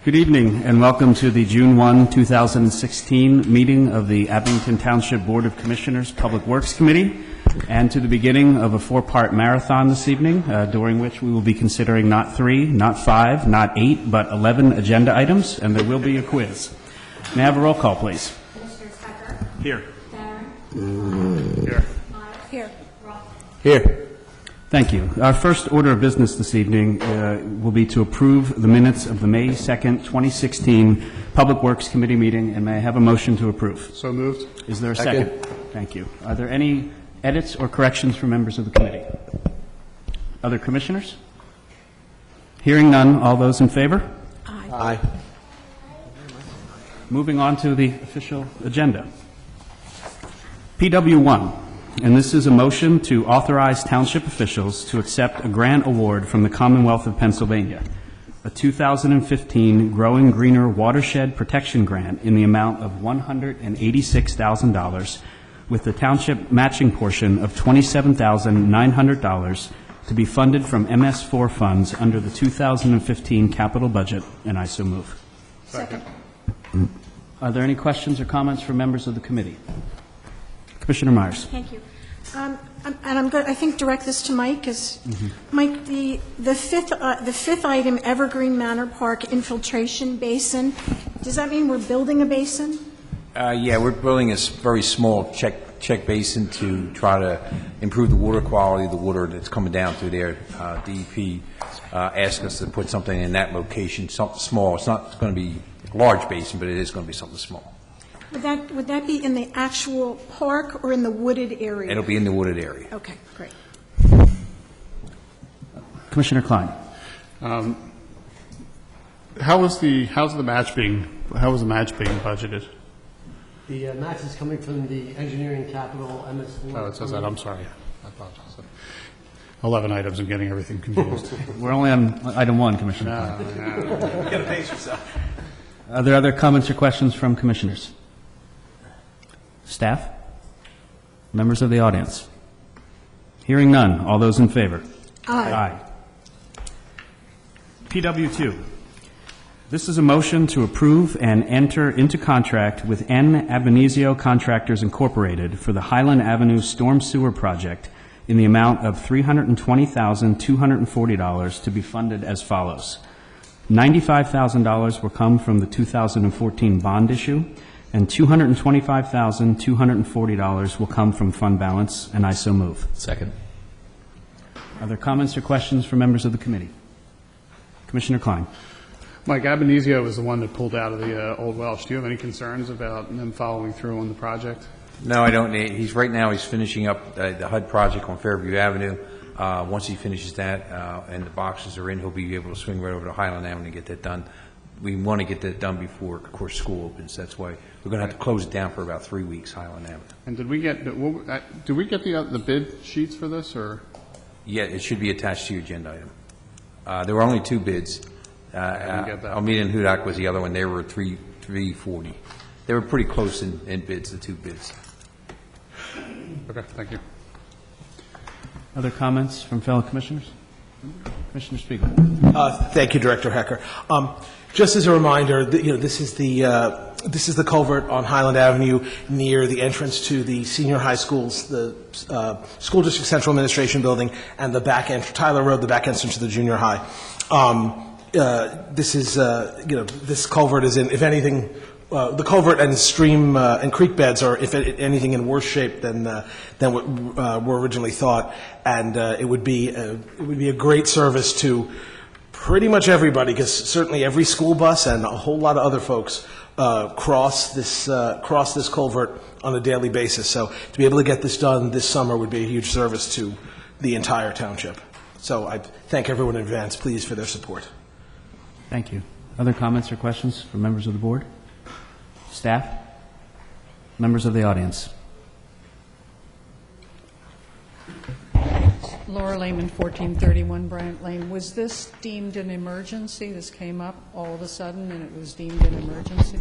Good evening and welcome to the June 1, 2016 meeting of the Abington Township Board of Commissioners Public Works Committee, and to the beginning of a four-part marathon this evening, during which we will be considering not 3, not 5, not 8, but 11 agenda items, and there will be a quiz. May I have a roll call, please? Commissioners Tucker. Here. Barron. Here. Myers. Here. Roth. Here. Thank you. Our first order of business this evening will be to approve the minutes of the May 2nd, 2016 Public Works Committee meeting, and may I have a motion to approve? So moved. Is there a second? Thank you. Are there any edits or corrections from members of the committee? Other commissioners? Hearing none, all those in favor? Aye. Moving on to the official agenda. PW1, and this is a motion to authorize township officials to accept a grant award from the Commonwealth of Pennsylvania, a 2015 Growing Greener Watershed Protection Grant in the amount of $186,000, with the township matching portion of $27,900 to be funded from MS4 funds under the 2015 capital budget, and I so move. Second. Are there any questions or comments from members of the committee? Commissioner Myers. Thank you. And I'm going to, I think, direct this to Mike, because, Mike, the fifth item, Evergreen Manor Park infiltration basin, does that mean we're building a basin? Yeah, we're building a very small check basin to try to improve the water quality of the water that's coming down through there. DEP asked us to put something in that location, something small. It's not going to be a large basin, but it is going to be something small. Would that be in the actual park or in the wooded area? It'll be in the wooded area. Okay, great. Commissioner Klein. How's the match being budgeted? The match is coming from the engineering capital MS4. Oh, it says that. I'm sorry. I apologize. 11 items. I'm getting everything confused. We're only on item 1, Commissioner Klein. You got to pace yourself. Are there other comments or questions from commissioners? Staff? Members of the audience? Hearing none. All those in favor? Aye. PW2. This is a motion to approve and enter into contract with N. Abenizio Contractors Incorporated for the Highland Avenue Storm Sewer Project in the amount of $320,240 to be funded as follows. $95,000 will come from the 2014 bond issue, and $225,240 will come from fund balance, and I so move. Second. Are there comments or questions from members of the committee? Commissioner Klein. Mike, Abenizio was the one that pulled out of the Old Welsh. Do you have any concerns about them following through on the project? No, I don't. Right now he's finishing up the HUD project on Fairview Avenue. Once he finishes that and the boxes are in, he'll be able to swing right over to Highland Avenue and get that done. We want to get that done before, of course, school opens. That's why we're going to have to close it down for about 3 weeks, Highland Avenue. And did we get the bid sheets for this, or? Yeah, it should be attached to your agenda item. There were only 2 bids. didn't get that. Almeida and Hudak was the other one. They were $340. They were pretty close in bids, the 2 bids. Okay, thank you. Other comments from fellow commissioners? Commissioner Spiegel. Thank you, Director Hecker. Just as a reminder, this is the culvert on Highland Avenue near the entrance to the senior high schools, the School District Central Administration Building, and the back entrance, Tyler Road, the back entrance to the junior high. This culvert is in, if anything, the culvert and stream and creek beds are, if anything, in worse shape than what were originally thought, and it would be a great service to pretty much everybody, because certainly every school bus and a whole lot of other folks cross this culvert on a daily basis. So to be able to get this done this summer would be a huge service to the entire township. So I thank everyone in advance, please, for their support. Thank you. Other comments or questions from members of the board? Staff? Members of the audience? Laura Lehman, 1431 Bryant Lane. Was this deemed an emergency? This came up all of a sudden, and it was deemed an emergency?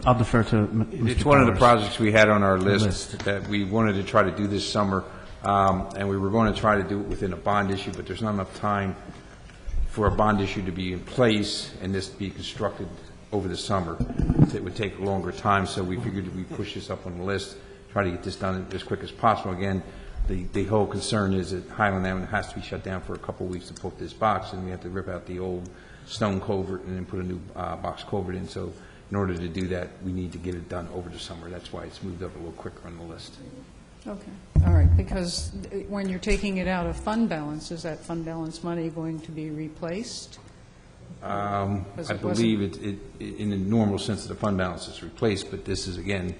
I'll defer to Mr. It's one of the Powers. projects we had on our list that we wanted to try to do this summer, and we were going to try to do it within a bond issue, but there's not enough time for a bond issue to be in place and this to be constructed over the summer. It would take a longer time, so we figured we push this up on the list, try to get this done as quick as possible. Again, the whole concern is that Highland Avenue has to be shut down for a couple of weeks to put this box, and we have to rip out the old stone culvert and then put a new box culvert in. So in order to do that, we need to get it done over the summer. That's why it's moved up a little quicker on the list. Okay, all right, because when you're taking it out of fund balance, is that fund balance money going to be replaced? I believe it, in the normal sense of the fund balance, is replaced, but this is, again,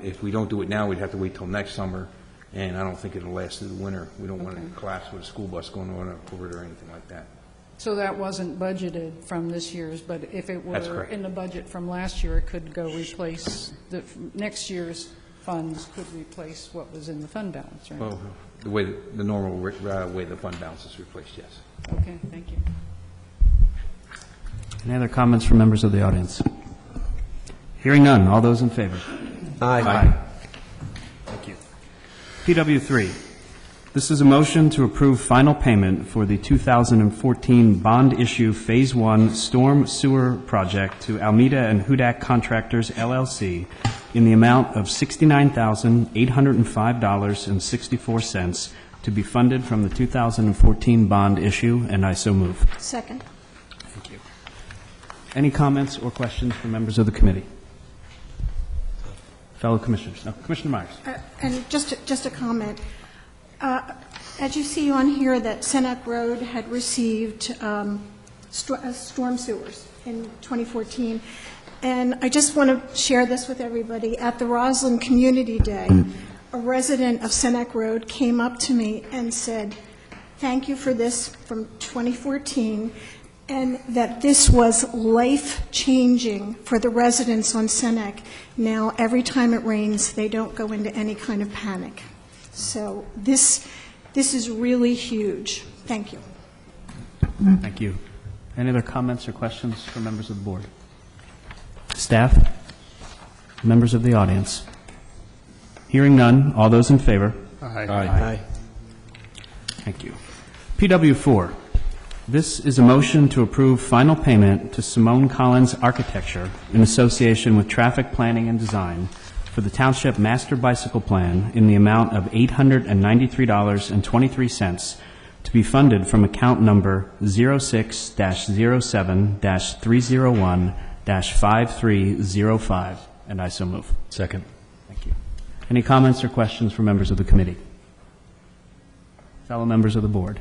if we don't do it now, we'd have to wait till next summer, and I don't think it'll last through the winter. We don't want to collapse with a school bus going on over it or anything like that. So that wasn't budgeted from this year's, but if it That's were correct. in the budget from last year, it could go replace, next year's funds could replace what was in the fund balance, right? Well, the normal way the fund balance is replaced, yes. Okay, thank you. Any other comments from members of the audience? Hearing none. All those in favor? Aye. Thank you. PW3. This is a motion to approve final payment for the 2014 bond issue Phase 1 Storm Sewer Project to Almeida and Hudak Contractors, LLC, in the amount of $69,805.64 to be funded from the 2014 bond issue, and I so move. Second. Thank you. Any comments or questions from members of the committee? Fellow commissioners? No, Commissioner Myers. And just a comment. As you see on here, that Seneca Road had received storm sewers in 2014. And I just want to share this with everybody. At the Roslyn Community Day, a resident of Seneca Road came up to me and said, "Thank you for this from 2014," and that this was life-changing for the residents on Seneca. Now, every time it rains, they don't go into any kind of panic. So this is really huge. Thank you. Thank you. Any other comments or questions from members of the board? Staff? Members of the audience? Hearing none, all those in favor? Aye. Thank you. PW4. This is a motion to approve final payment to Simone Collins Architecture in association with traffic planning and design for the Township Master Bicycle Plan in the amount of $893.23 to be funded from account number 06-07-301-5305, and I so move. Second. Thank you. Any comments or questions from members of the committee? Fellow members of the board?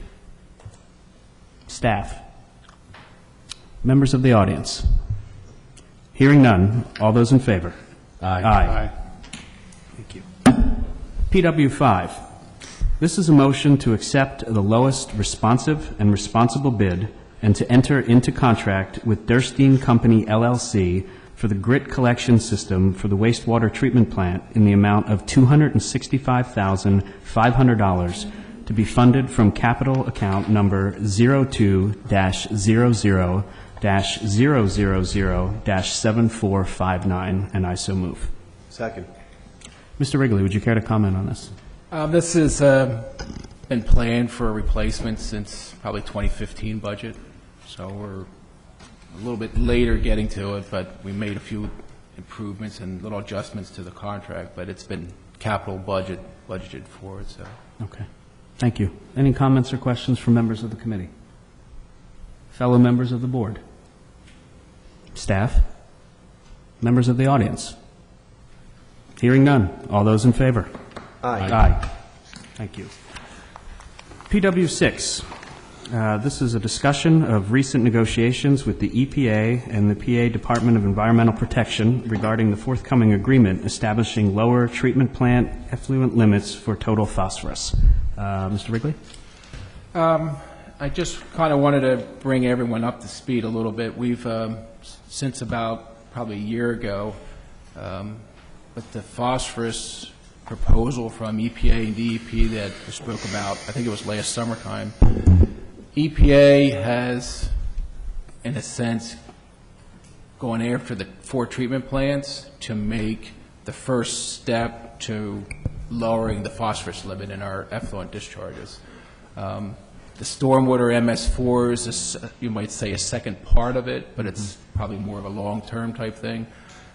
Staff? Members of the audience? Hearing none, all those in favor? Aye. Thank you. PW5. This is a motion to accept the lowest responsive and responsible bid and to enter into contract with Durstein Company, LLC, for the grit collection system for the wastewater treatment plant in the amount of $265,500 to be funded from capital account number 02-00-000-7459, and I so move. Second. Mr. Wrigley, would you care to comment on this? This has been planned for a replacement since probably 2015 budget, so we're a little bit later getting to it, but we made a few improvements and little adjustments to the contract, but it's been capital budgeted for it, so. Okay. Thank you. Any comments or questions from members of the committee? Fellow members of the board? Staff? Members of the audience? Hearing none. All those in favor? Aye. Thank you. PW6. This is a discussion of recent negotiations with the EPA and the PA Department of Environmental Protection regarding the forthcoming agreement establishing lower treatment plant effluent limits for total phosphorus. Mr. Wrigley? I just kind of wanted to bring everyone up to speed a little bit. We've, since about probably a year ago, with the phosphorus proposal from EPA and DEP that we spoke about, I think it was last summertime, EPA has, in a sense, gone after the 4 treatment plants to make the first step to lowering the phosphorus limit in our effluent discharges. The stormwater MS4 is, you might say, a second part of it, but it's probably more of a long-term type thing.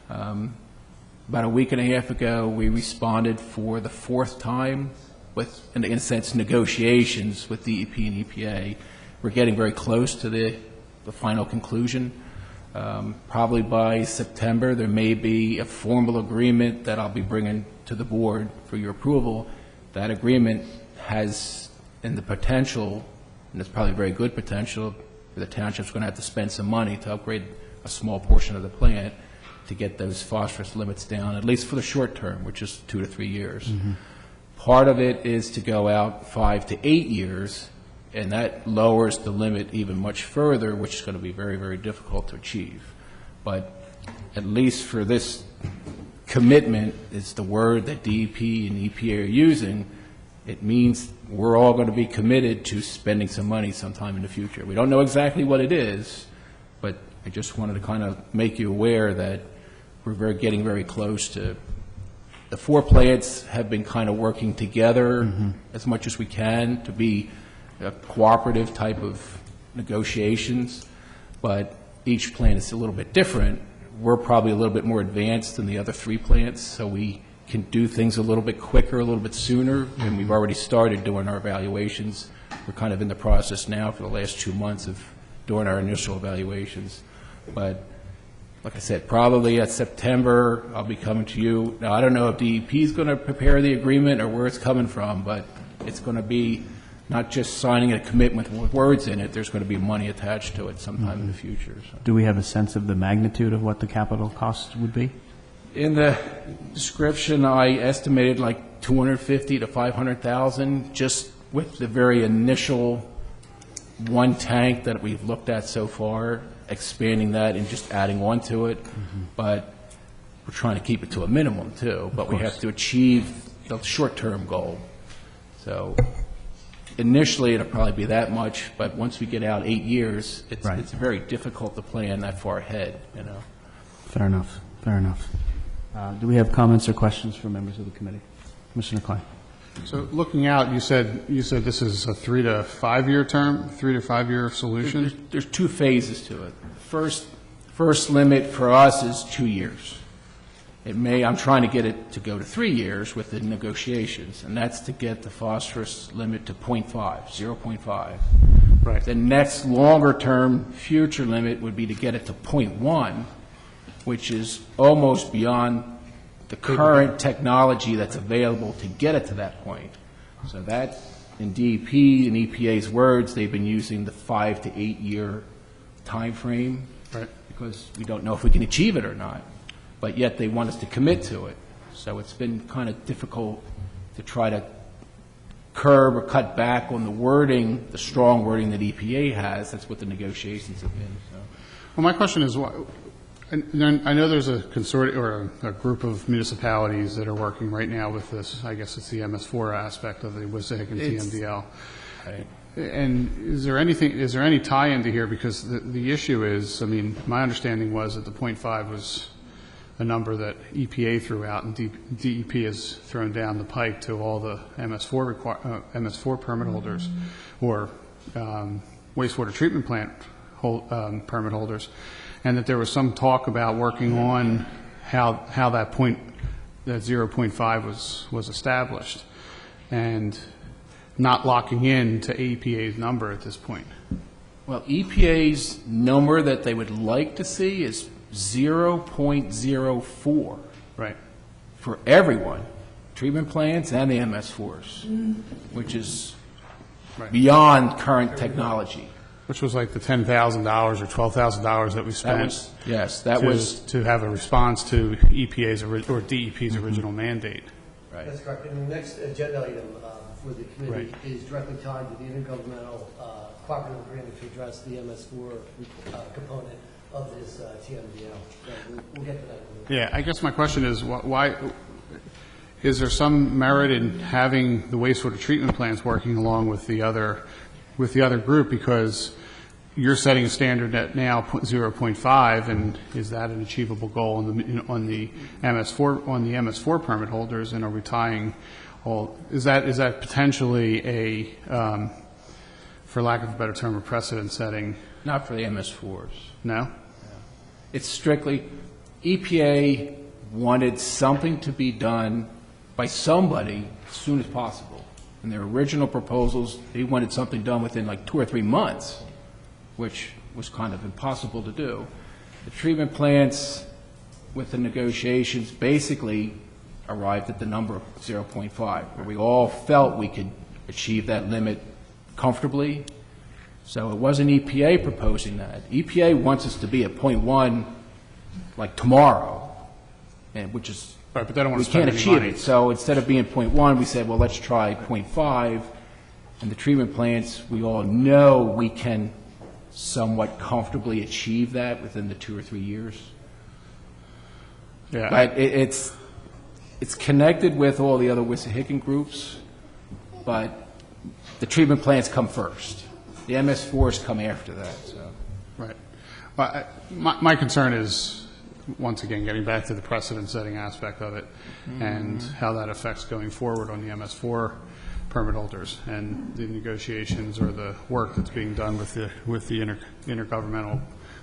About a week and a half ago, we responded for the fourth time with, in a sense, negotiations with DEP and EPA. We're getting very close to the final conclusion. Probably by September, there may be a formal agreement that I'll be bringing to the board for your approval. That agreement has in the potential, and it's probably very good potential, for the township's going to have to spend some money to upgrade a small portion of the plant to get those phosphorus limits down, at least for the short term, which is 2 to 3 years. Part of it is to go out 5 to 8 years, and that lowers the limit even much further, which is going to be very, very difficult to achieve. But at least for this commitment, is the word that DEP and EPA are using, it means we're all going to be committed to spending some money sometime in the future. We don't know exactly what it is, but I just wanted to kind of make you aware that we're getting very close to. The 4 plants have been kind of working together as much as we can to be a cooperative type of negotiations, but each plant is a little bit different. We're probably a little bit more advanced than the other 3 plants, so we can do things a little bit quicker, a little bit sooner, and we've already started doing our evaluations. We're kind of in the process now for the last 2 months of doing our initial evaluations. But like I said, probably at September, I'll be coming to you. Now, I don't know if DEP is going to prepare the agreement or where it's coming from, but it's going to be not just signing a commitment with words in it, there's going to be money attached to it sometime in the future. So. Do we have a sense of the magnitude of what the capital cost would be? In the description, I estimated like 250 to 500,000, just with the very initial one tank that we've looked at so far, expanding that and just adding on to it. But we're trying to keep it to a minimum too. But we have to achieve the short-term goal. So initially, it'll probably be that much, but once we get out 8 years, it's very difficult to plan that far ahead. Fair enough. Fair enough. Do we have comments or questions from members of the committee? Commissioner Klein. So looking out, you said this is a 3 to 5 year term, 3 to 5 year solution? There's 2 phases to it. First limit for us is 2 years. I'm trying to get it to go to 3 years with the negotiations, and that's to get the phosphorus limit to 0.5. Right. The next longer-term future limit would be to get it to 0.1, which is almost beyond the current technology that's available to get it to that point. So that, in DEP and EPA's words, they've been using the 5 to 8 year time frame, Right. because we don't know if we can achieve it or not. But yet they want us to commit to it. So it's been kind of difficult to try to curb or cut back on the wording, the strong wording that EPA has. That's what the negotiations have been. So. Well, my question is, I know there's a consortium or a group of municipalities that are working right now with this. I guess it's the MS4 aspect of the WSIG and TMDL. Right. And is there any tie into here? Because the issue is, I mean, my understanding was that the 0.5 was a number that EPA threw out, and DEP has thrown down the pike to all the MS4 permit holders or wastewater treatment plant permit holders, and that there was some talk about working on how that 0.5 was established, and not locking in to EPA's number at this point. Well, EPA's number that they would like to see is 0.04. Right. For everyone, treatment plants and the MS4s, which is Right. beyond current technology. Which was like the $10,000 or $12,000 that we spent. That was to have a response to EPA's or DEP's original mandate. right. That's correct. And the next agenda item for the committee Right. is directly tied to the intergovernmental cooperative agreement to address the MS4 component of this TMDL. So we'll get to that. Yeah, I guess my question is, why, is there some merit in having the wastewater treatment plants working along with the other group? Because you're setting a standard at now 0.5, and is that an achievable goal on the MS4 permit holders? And are we tying all? Is that potentially a for lack of a better term, a precedent setting? Not for the MS4s. No? It's strictly, EPA wanted something to be done by somebody as soon as possible. In their original proposals, they wanted something done within like 2 or 3 months, which was kind of impossible to do. The treatment plants, with the negotiations, basically arrived at the number of 0.5, where we all felt we could achieve that limit comfortably. So it wasn't EPA proposing that. EPA wants us to be at 0.1 like tomorrow, and which is, Right, but they don't want we to spend can't any achieve money. it. So instead of being 0.1, we said, well, let's try 0.5. And the treatment plants, we all know we can somewhat comfortably achieve that within the 2 or 3 years. Yeah. But it's connected with all the other Wissahickon groups, but the treatment plants come first. The MS4s come after that, so. Right. Well, my concern is, once again, getting back to the precedent-setting aspect of it and how that affects going forward on the MS4 permit holders and the negotiations or the work that's being done with the intergovernmental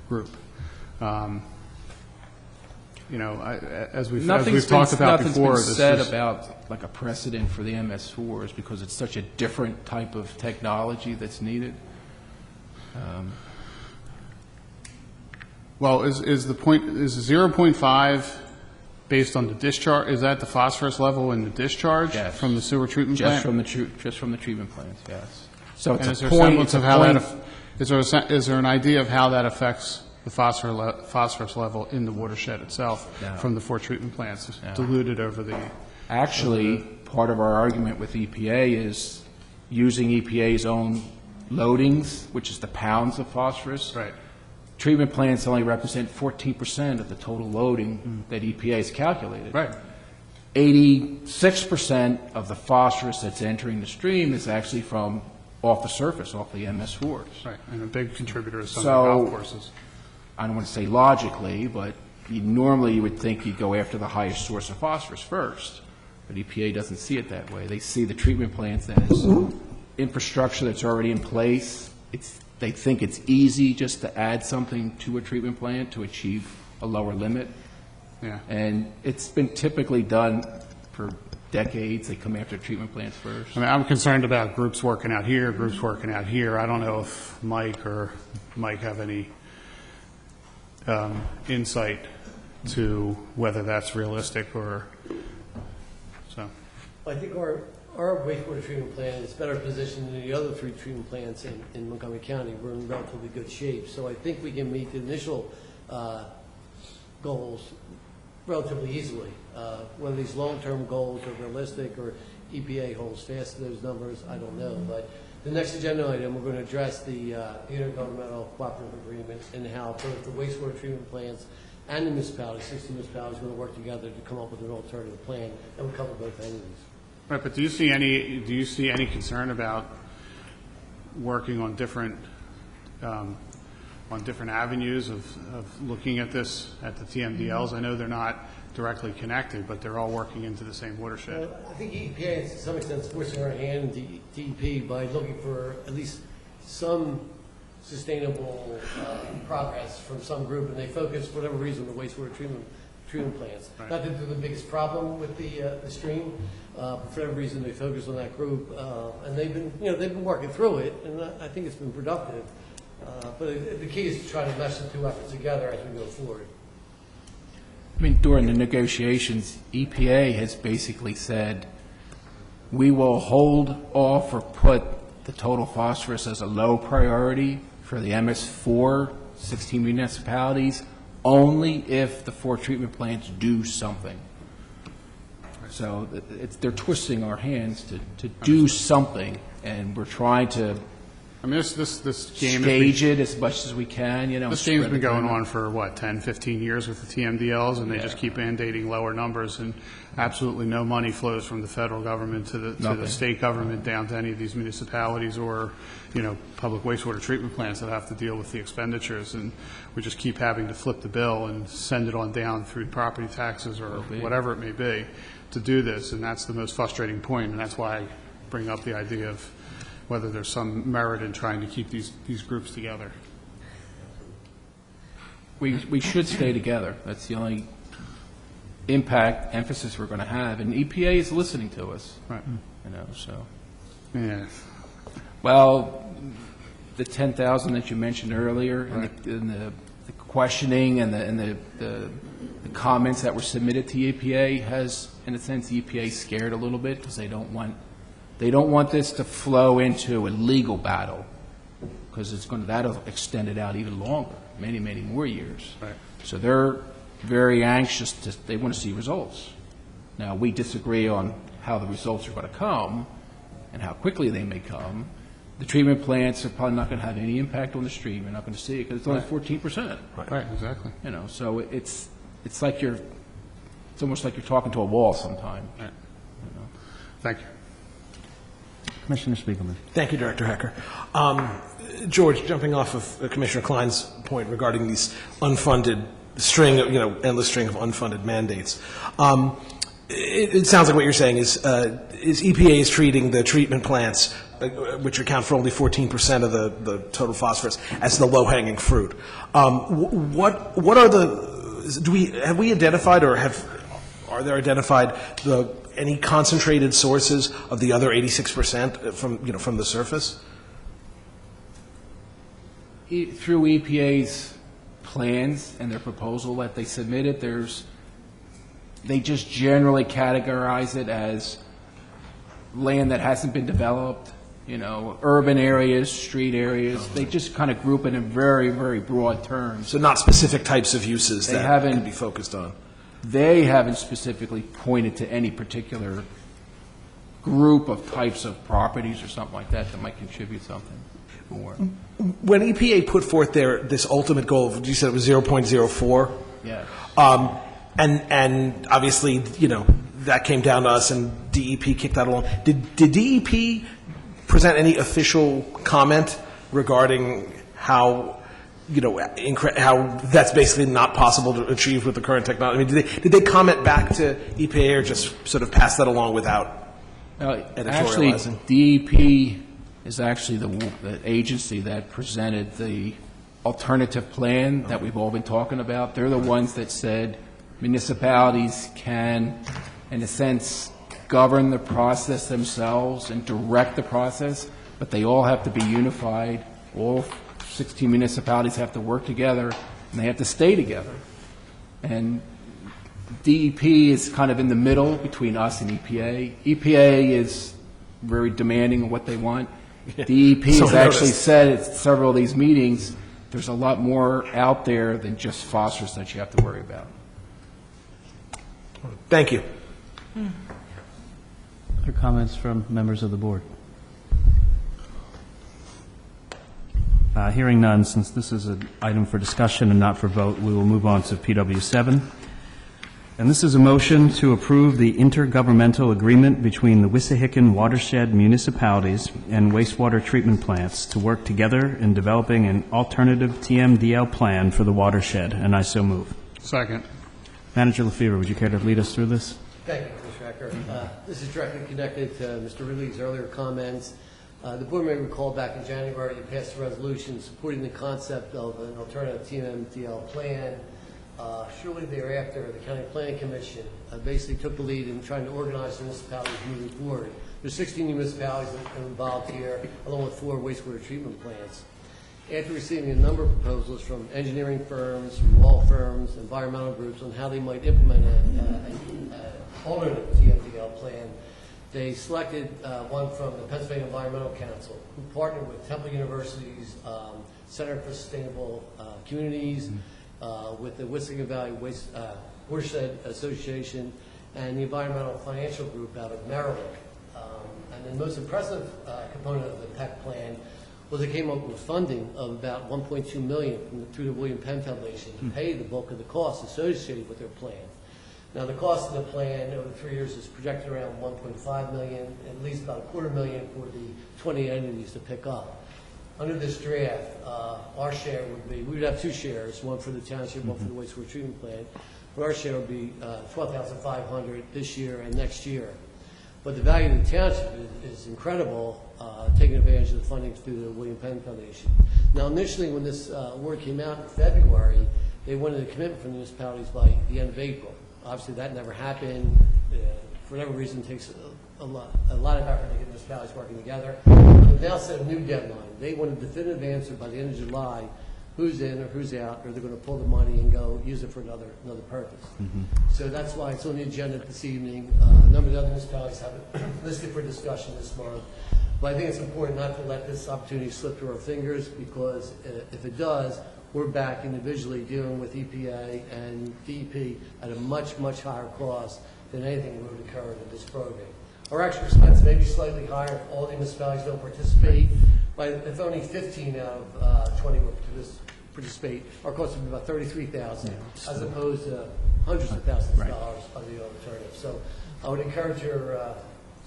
group. You know, as we've talked about before, Nothing's this been said is- about like a precedent for the MS4s because it's such a different type of technology that's needed. Well, is 0.5 based on the discharge? Is that the phosphorus level in the discharge Yes. from the sewer treatment plant? Just from the treatment plants, yes. So it's And a is there point, semblance it's a of how point. that, is there an idea of how that affects the phosphorus level in the watershed itself No. from the 4 treatment plants No. diluted over the, Actually, part of our argument with EPA is using EPA's own loadings, which is the pounds of phosphorus. right? Treatment plants only represent 14% of the total loading that EPA has calculated. Right. 86% of the phosphorus that's entering the stream is actually from off the surface, off the MS4s. Right, and a big contributor is some of the So- golf courses. I don't want to say logically, but normally you would think you'd go after the highest source of phosphorus first. But EPA doesn't see it that way. They see the treatment plants as infrastructure that's already in place. They think it's easy just to add something to a treatment plant to achieve a lower limit. Yeah. And it's been typically done for decades. They come after treatment plants first. I mean, I'm concerned about groups working out here, groups working out here. I don't know if Mike have any insight to whether that's realistic or, so. I think our wastewater treatment plant is better positioned than the other 3 treatment plants in Montgomery County. We're in relatively good shape. So I think we can meet the initial goals relatively easily. Whether these long-term goals are realistic or EPA holds fast to those numbers, I don't know. But the next agenda item, we're going to address the intergovernmental cooperative agreement and how both the wastewater treatment plants and the municipalities, 60 municipalities, are going to work together to come up with an alternative plan, and we cover both entities. Right, but do you see any concern about working on different avenues of looking at this, at the TMDLs? I know they're not directly connected, but they're all working into the same watershed. I think EPA, to some extent, is forcing our hand in DEP by looking for at least some sustainable progress from some group, and they focus, for whatever reason, on the wastewater treatment plants. Right. Not that they're the biggest problem with the stream, but for whatever reason, they focus on that group, and they've been working through it, and I think it's been productive. But the key is to try to mesh the 2 efforts together as we go forward. I mean, during the negotiations, EPA has basically said, we will hold off or put the total phosphorus as a low priority for the MS4, 16 municipalities, only if the 4 treatment plants do something. So they're twisting our hands to do something, and we're trying to I mean, this game has been- stage it as much as we can, This game's spread been the going time. on for, 10, 15 years with the TMDLs, and they just keep mandating lower numbers, and absolutely no money flows from the federal government to the Nothing. state government down to any of these municipalities or, public wastewater treatment plants that have to deal with the expenditures, and we just keep having to flip the bill and send it on down through property taxes or whatever it may be to do this, and that's the most frustrating point, and that's why I bring up the idea of whether there's some merit in trying to keep these groups together. We should stay together. That's the only emphasis we're going to have, and EPA is listening to us. Right. You know, so. Yeah. Well, the 10,000 that you mentioned earlier, and the questioning and the comments that were submitted to EPA has, in a sense, EPA scared a little bit because they don't want this to flow into a legal battle, because that'll extend it out even longer, many more years. Right. So they're very anxious they want to see results. Now, we disagree on how the results are going to come and how quickly they may come. The treatment plants are probably not going to have any impact on the stream. You're not going to see it because it's only 14%. Right, exactly. You know, so it's like it's almost like you're talking to a wall sometime. Right. Thank you. Commissioner Spiegelman. Thank you, Director Hecker. George, jumping off of Commissioner Klein's point regarding these unfunded endless string of unfunded mandates. It sounds like what you're saying is EPA is treating the treatment plants, which account for only 14% of the total phosphorus, as the low-hanging fruit. What are have we identified, or are there identified any concentrated sources of the other 86% from the surface? Through EPA's plans and their proposal that they submitted, they just generally categorize it as land that hasn't been developed, urban areas, street areas. They just kind of group it in very, very broad terms. So not specific types of uses They that haven't- can be focused on. They haven't specifically pointed to any particular group of types of properties or something like that might contribute something more. When EPA put forth this ultimate goal, you said it was 0.04? Yeah. And obviously, that came down to us, and DEP kicked that along. Did DEP present any official comment regarding how that's basically not possible to achieve with the current technology? I mean, did they comment back to EPA, or just sort of pass that along without Actually, editorializing? DEP is actually the agency that presented the alternative plan that we've all been talking about. They're the ones that said municipalities can, in a sense, govern the process themselves and direct the process, but they all have to be unified. All 16 municipalities have to work together, and they have to stay together. And DEP is kind of in the middle between us and EPA. EPA is very demanding of what they want. DEP So has actually noticed. said at several of these meetings, there's a lot more out there than just phosphorus that you have to worry about. Thank you. Other comments from members of the board? Hearing none, since this is an item for discussion and not for vote, we will move on to PW7. And this is a motion to approve the intergovernmental agreement between the Wissahickon watershed municipalities and wastewater treatment plants to work together in developing an alternative TMDL plan for the watershed, and I so move. Second. Manager LaFever, would you care to lead us through this? Thank you, Commissioner Ecker. This is directly connected to Mr. Ridley's earlier comments. The board may recall back in January, you passed a resolution supporting the concept of an alternative TMDL plan. Shortly thereafter, the County Planning Commission basically took the lead in trying to organize municipalities moving forward. There's 16 municipalities involved here, along with 4 wastewater treatment plants. After receiving a number of proposals from engineering firms, from law firms, environmental groups on how they might implement an alternative TMDL plan, they selected one from the Pennsylvania Environmental Council, who partnered with Temple University's Center for Sustainable Communities, with the Wissahickon Valley Watershed Association, and the Environmental Financial Group out of Maryland. And the most impressive component of the PEC plan was it came up with funding of about $1.2 million through the William Penn Foundation to pay the bulk of the costs associated with their plan. Now, the cost of the plan over 3 years is projected around $1.5 million, at least about $250,000 for the 20 entities to pick up. Under this draft, our share would be, we would have 2 shares, one for the township, one for the wastewater treatment plant. But our share would be $12,500 this year and next year. But the value of the township is incredible, taking advantage of the funding through the William Penn Foundation. Now, initially, when this word came out in February, they wanted a commitment from the municipalities by the end of April. Obviously, that never happened. For whatever reason, it takes a lot of effort to get municipalities working together. They've now set a new deadline. They want a definitive answer by the end of July, who's in or who's out, or they're going to pull the money and go use it for another purpose. So that's why it's on the agenda this evening. A number of other municipalities have it listed for discussion this month. But I think it's important not to let this opportunity slip through our fingers, because if it does, we're back individually dealing with EPA and DEP at a much, much higher cost than anything would occur in this program. Our actual expense may be slightly higher if all the municipalities don't participate, but if only 15 out of 20 will participate, our cost would be about $33,000, as opposed to hundreds of thousands of dollars on the alternative. So I would encourage your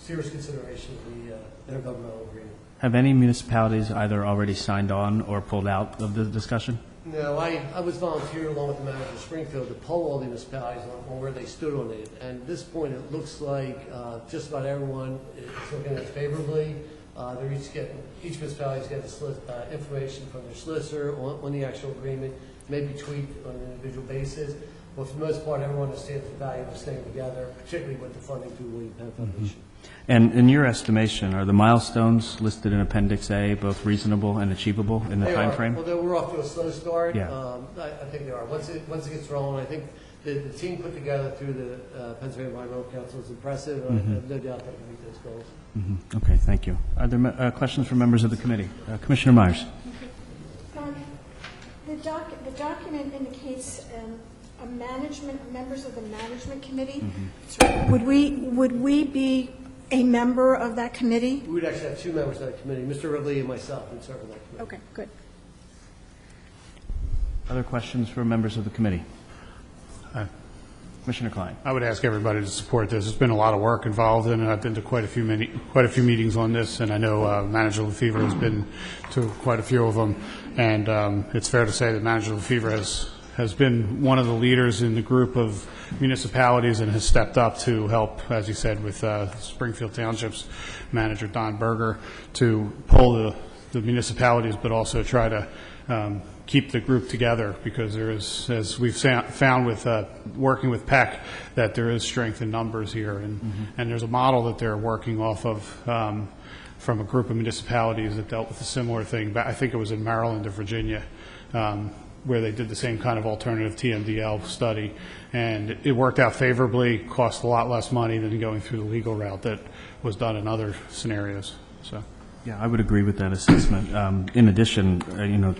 serious consideration of the intergovernmental agreement. Have any municipalities either already signed on or pulled out of the discussion? No, I was volunteered along with the manager of Springfield to poll all the municipalities on where they stood on it. And at this point, it looks like just about everyone is looking at it favorably. They're each municipality is getting information from their solicitor on the actual agreement, maybe tweaked on an individual basis. But for the most part, everyone understands the value of staying together, particularly with the funding through William Penn Foundation. And in your estimation, are the milestones listed in Appendix A both reasonable and achievable in the They time are. frame? Although we're off to a slow start, Yeah. I think they are. Once it gets rolling, I think the team put together through the Pennsylvania Environmental Council is impressive, and I have no doubt that we'll meet those goals. Okay, thank you. Are there questions from members of the committee? Commissioner Myers. The document indicates members of the management committee. Would we be a member of that committee? We would actually have two members of that committee, Mr. Ridley and myself, would serve on that committee. Okay, good. Other questions from members of the committee? Commissioner Klein. I would ask everybody to support this. There's been a lot of work involved in it. I've been to quite a few meetings on this, and I know Manager Lefevre has been to quite a few of them. And it's fair to say that Manager Lefevre has been one of the leaders in the group of municipalities and has stepped up to help, as you said, with Springfield Township's manager, Don Berger, to pull the municipalities, but also try to keep the group together, because there is, as we've found with working with PEC, that there is strength in numbers here, and there's a model that they're working off of from a group of municipalities that dealt with a similar thing. I think it was in Maryland or Virginia, where they did the same kind of alternative TMDL study, and it worked out favorably, cost a lot less money than going through the legal route that was done in other scenarios. So. Yeah, I would agree with that assessment. In addition,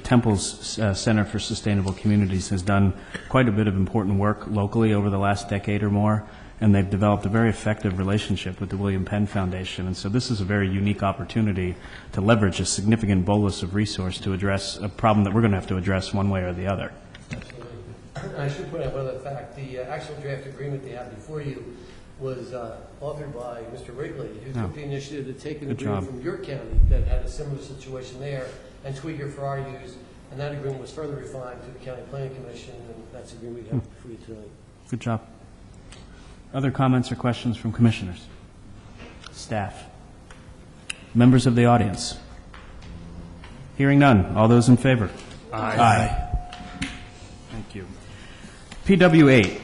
Temple's Center for Sustainable Communities has done quite a bit of important work locally over the last decade or more, and they've developed a very effective relationship with the William Penn Foundation. And so this is a very unique opportunity to leverage a significant bolus of resource to address a problem that we're going to have to address one way or the other. I should point out one other fact. The actual draft agreement they have before you was authored by Mr. Wrigley, who took the initiative to take an Good agreement job. from your county that had a similar situation there and tweak it for our use. And that agreement was further refined to the County Planning Commission, and that's the agreement we have for you tonight. Good job. Other comments or questions from commissioners? Staff? Members of the audience? Hearing none. All those in favor? Aye. Thank you. PW 8.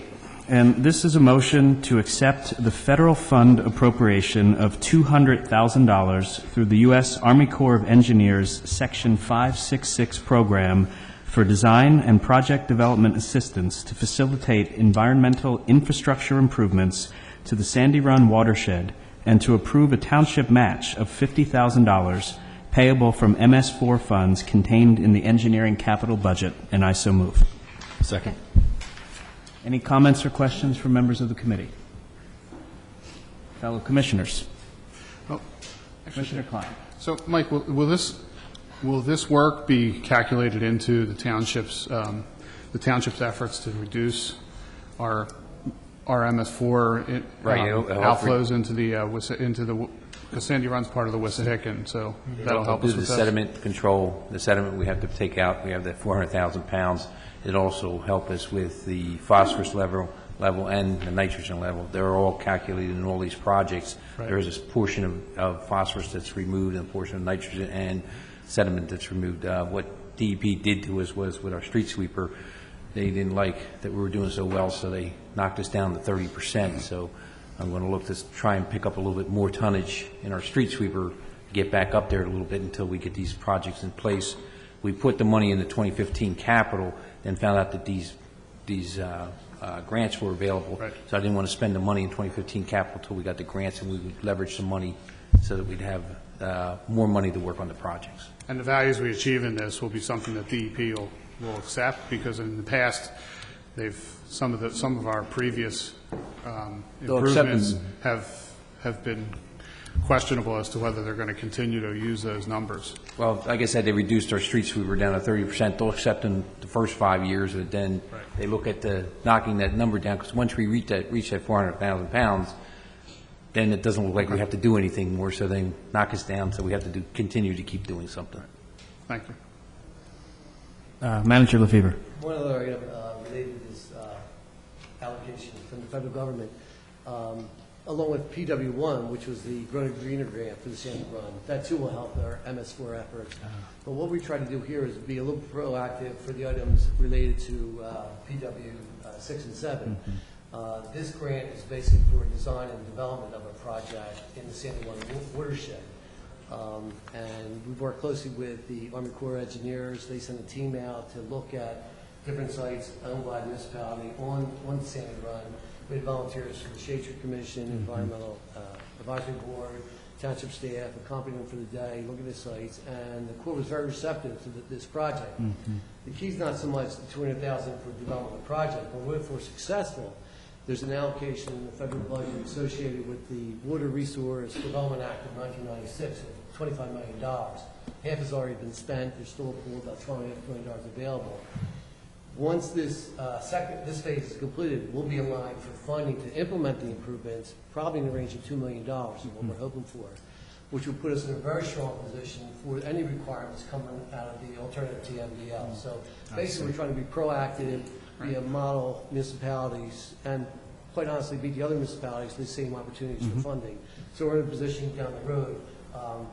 And this is a motion to accept the federal fund appropriation of $200,000 through the U.S. Army Corps of Engineers Section 566 program for design and project development assistance to facilitate environmental infrastructure improvements to the Sandy Run watershed, and to approve a township match of $50,000 payable from MS4 funds contained in the engineering capital budget, and I so move. Second. Any comments or questions from members of the committee? Fellow commissioners? Oh, Commissioner Klein. So, Mike, will this work be calculated into the township's efforts to reduce our MS4 Right, it'll help outflows into the because Sandy Run's part of the Wissahickon, so that'll help us do the with that. sediment control, the sediment we have to take out. We have that 400,000 pounds. It'll also help us with the phosphorus level level and the nitrogen level. They're all calculated in all these projects. Right. There is a portion of phosphorus that's removed and a portion of nitrogen and sediment that's removed. What DEP did to us was with our street sweeper, they didn't like that we were doing so well, so they knocked us down to 30%. So I'm going to look to try and pick up a little bit more tonnage in our street sweeper, get back up there a little bit until we get these projects in place. We put the money in the 2015 capital and found out that these grants were available. Right. So I didn't want to spend the money in 2015 capital until we got the grants, and we would leverage some money so that we'd have more money to work on the projects. And the values we achieve in this will be something that DEP will accept, because in the past, some of our previous They'll accept improvements them. have been questionable as to whether they're going to continue to use those numbers. Well, like I said, they reduced our street sweeper down to 30%. They'll accept in the first 5 years, but then Right. they look at knocking that number down, because once we reach that 400,000 pounds, then it doesn't look like we have to do anything more, so they knock us down, so we have to continue to keep doing something. Thank you. Manager LaFever. One other item related to this allocation from the federal government, along with PW1, which was the Growing Greener grant for the Sandy Run. That too will help our MS4 efforts. But what we try to do here is be a little proactive for the items related to PW 6 and 7. This grant is basically for design and development of a project in the Sandy Run watershed. And we've worked closely with the Army Corps of Engineers. They sent a team out to look at different sites owned by the municipality on the Sandy Run. We had volunteers from the Shade Tree Commission, Environmental Advisory Board, township staff, accompanied them for the day, look at the sites, and the Corps was very receptive to this project. The key's not so much the $200,000 for development of the project, but if we're successful, there's an allocation in the federal budget associated with the Water Resource Development Act of 1996 of $25 million. Half has already been spent. There's still a pool of about $12.5 million available. Once this phase is completed, we'll be aligned for funding to implement the improvements, probably in the range of $2 million is what we're hoping for, which will put us in a very strong position for any requirements coming out of the alternative to MDL. So basically, we're trying to be proactive, be a model municipalities, and quite honestly, beat the other municipalities to the same opportunities for funding. So we're in a position down the road.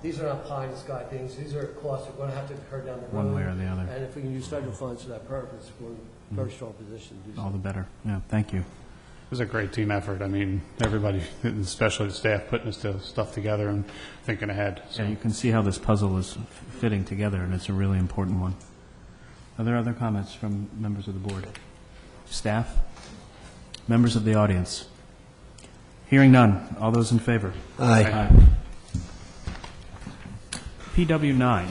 These are not pie in the sky things. These are costs that we're going to have to incur down the road. One way or the other. And if we can use federal funds for that purpose, we're in a very strong position to do so. All the better. Yeah, thank you. It was a great team effort. I mean, everybody, especially the staff, putting this stuff together and thinking ahead. So Yeah, you can see how this puzzle is fitting together, and it's a really important one. Are there other comments from members of the board? Staff? Members of the audience? Hearing none. All those in favor? Aye. PW9.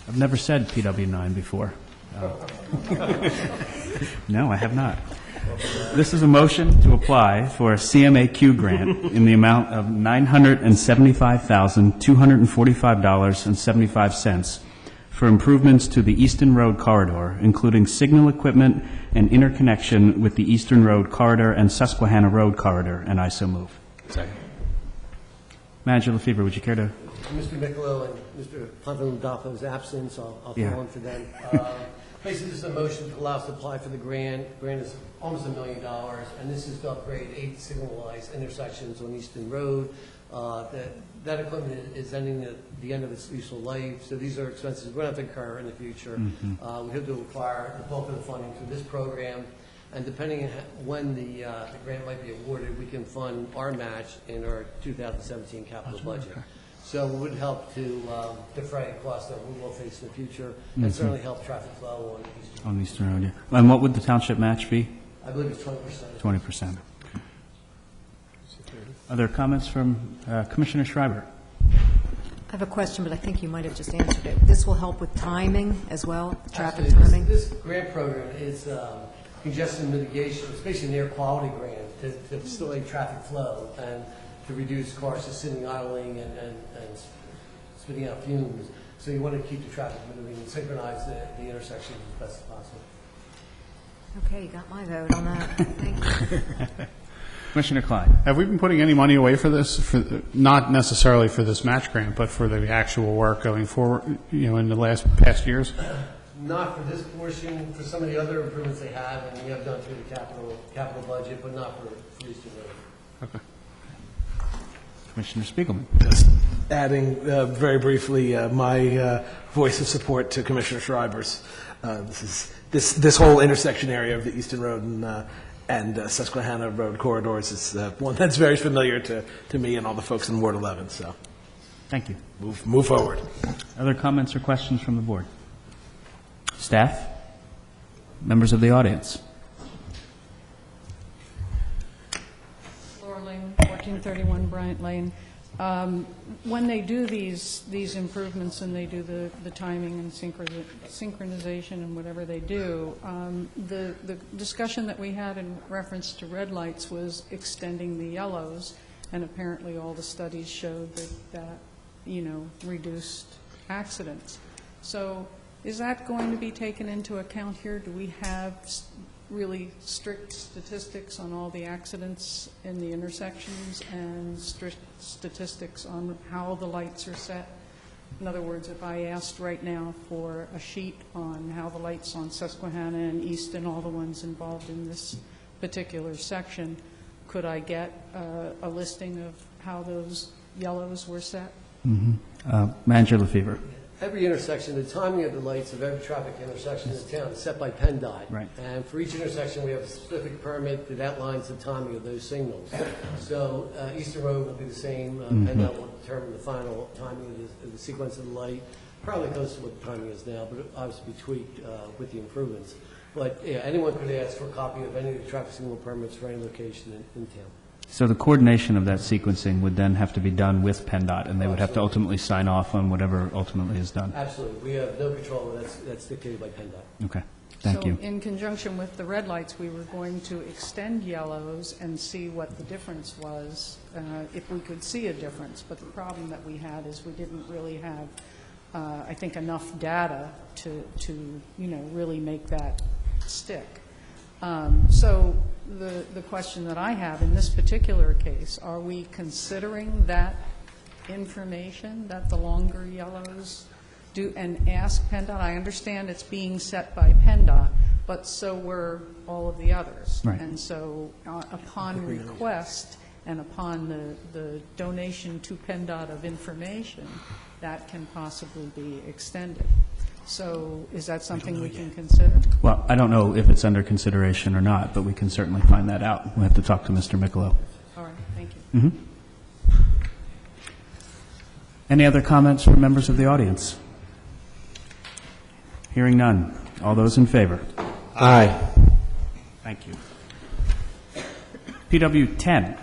I've never said PW9 before. No, I have not. This is a motion to apply for a CMAQ grant in the amount of $975,245.75 for improvements to the Eastern Road Corridor, including signal equipment and interconnection with the Eastern Road Corridor and Susquehanna Road Corridor, and I so move. Second. Manager LaFever, would you care to? Mr. Niccolo and Mr. Pontaludolfo is absent, so I'll Yeah. fill in for them. Basically, this is a motion to allow us to apply for the grant. Grant is almost $1 million, and this is to upgrade 8 signalized intersections on Easton Road. That equipment is ending at the end of its useful life, so these are expenses we're going to have to incur in the future. We hope to acquire the bulk of the funding through this program, and depending on when the grant might be awarded, we can fund our match in our 2017 capital budget. So it would help to defray costs that we will face in the future, and certainly help traffic flow on Eastern. On Eastern Road, yeah. And what would the township match be? I believe it's 20%. 20%. Are there comments from Commissioner Schreiber? I have a question, but I think you might have just answered it. This will help with timing as well, traffic Absolutely. timing? This grant program is congestion mitigation, it's basically an air quality grant to facilitate traffic flow and to reduce cars just sitting idling and spitting out fumes. So you want to keep the traffic moving and synchronize the intersections as best as possible. Okay, you got my vote on that. Thank you. Commissioner Klein. have we been putting any money away for this? Not necessarily for this match grant, but for the actual work going forward, in the past years? Not for this portion, for some of the other improvements they have, and we have done through the capital budget, but not for Eastern Road. Commissioner Spiegelman. Just adding very briefly my voice of support to Commissioner Schreiber's. This whole intersection area of the Easton Road and Susquehanna Road corridors is one that's very familiar to me and all the folks in Ward 11. So Thank you. move forward. Other comments or questions from the board? Staff? Members of the audience? Laura Lane, 1431 Bryant Lane. When they do these improvements and they do the timing and synchronization and whatever they do, the discussion that we had in reference to red lights was extending the yellows, and apparently all the studies showed that reduced accidents. So is that going to be taken into account here? Do we have really strict statistics on all the accidents in the intersections and strict statistics on how the lights are set? In other words, if I asked right now for a sheet on how the lights on Susquehanna and Easton, all the ones involved in this particular section, could I get a listing of how those yellows were set? Manager LaFever. Every intersection, the timing of the lights of every traffic intersection in the town is set by PennDOT. Right. And for each intersection, we have a specific permit that outlines the timing of those signals. So Eastern Road will be the same. PennDOT will determine the final timing of the sequence of the light, probably close to what the timing is now, but obviously be tweaked with the improvements. But yeah, anyone could ask for a copy of any of the traffic signal permits for any location in town. So the coordination of that sequencing would then have to be done with PennDOT, and they would have to ultimately sign off on whatever ultimately is done. Absolutely. We have no control. That's dictated by PennDOT. Okay, thank you. So in conjunction with the red lights, we were going to extend yellows and see what the difference was, if we could see a difference. But the problem that we had is we didn't really have, I think, enough data to really make that stick. So the question that I have in this particular case, are we considering that information, that the longer yellows do, and ask PennDOT? I understand it's being set by PennDOT, but so were all of the others. Right. And so upon request and upon the donation to PennDOT of information, that can possibly be extended. So is that something we can consider? Well, I don't know if it's under consideration or not, but we can certainly find that out. We'll have to talk to Mr. Michelow. All right, thank you. Any other comments from members of the audience? Hearing none. All those in favor? Aye. Thank you. PW 10.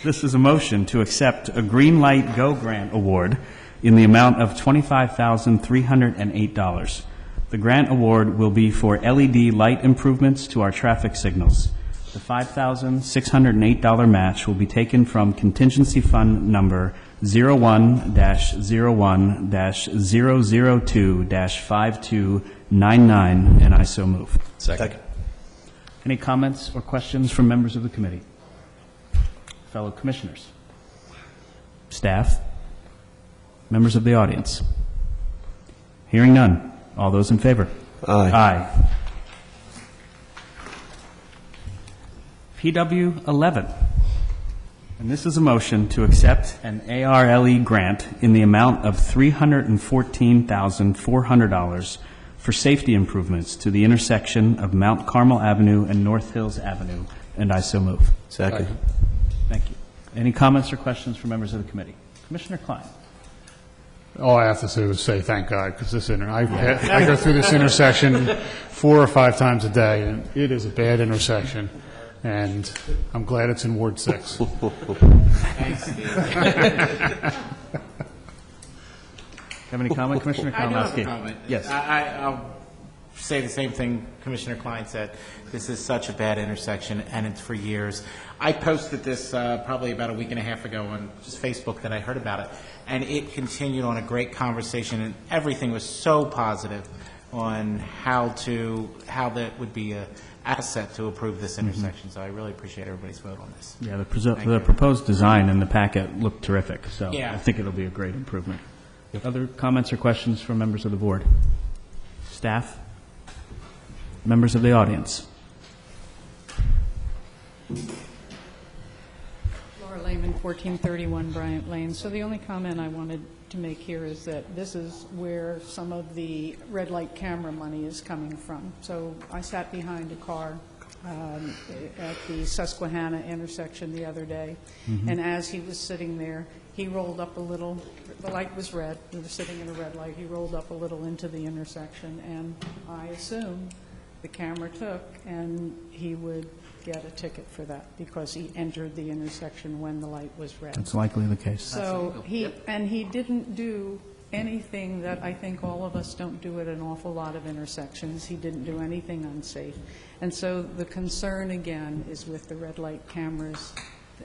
This is a motion to accept a Green Light Go Grant Award in the amount of $25,308. The grant award will be for LED light improvements to our traffic signals. The $5,608 match will be taken from contingency fund number 01-01-002-5299, and I so move. Second. Any comments or questions from members of the committee? Fellow commissioners? Staff? Members of the audience? Hearing none. All those in favor? Aye. Aye. PW 11. And this is a motion to accept an ARLE grant in the amount of $314,400 for safety improvements to the intersection of Mount Carmel Avenue and North Hills Avenue, and I so move. Second. Thank you. Any comments or questions from members of the committee? Commissioner Klein. All I have to say is say thank God, because I go through this intersection 4 or 5 times a day, and it is a bad intersection, and I'm glad it's in Ward 6. Thanks, Steve. Have any comment, Commissioner I do have Kalinowski? a comment. Yes. I'll say the same thing Commissioner Klein said. This is such a bad intersection, and it's for years. I posted this probably about a week and a half ago on just Facebook that I heard about it, and it continued on a great conversation, and everything was so positive on how that would be an asset to improve this intersection. So I really appreciate everybody's vote on this. Yeah, the proposed design in the packet looked terrific, so Yeah. I think it'll be a great improvement. Other comments or questions from members of the board? Staff? Members of the audience? Laura Lehman, 1431 Bryant Lane. So the only comment I wanted to make here is that this is where some of the red light camera money is coming from. So I sat behind a car at the Susquehanna intersection the other day, and as he was sitting there, he rolled up a little. The light was red. We were sitting in a red light. He rolled up a little into the intersection, and I assumed the camera took, and he would get a ticket for that because he entered the intersection when the light was red. That's likely the case. So he didn't do anything that I think all of us don't do at an awful lot of intersections. He didn't do anything unsafe. And so the concern, again, is with the red light cameras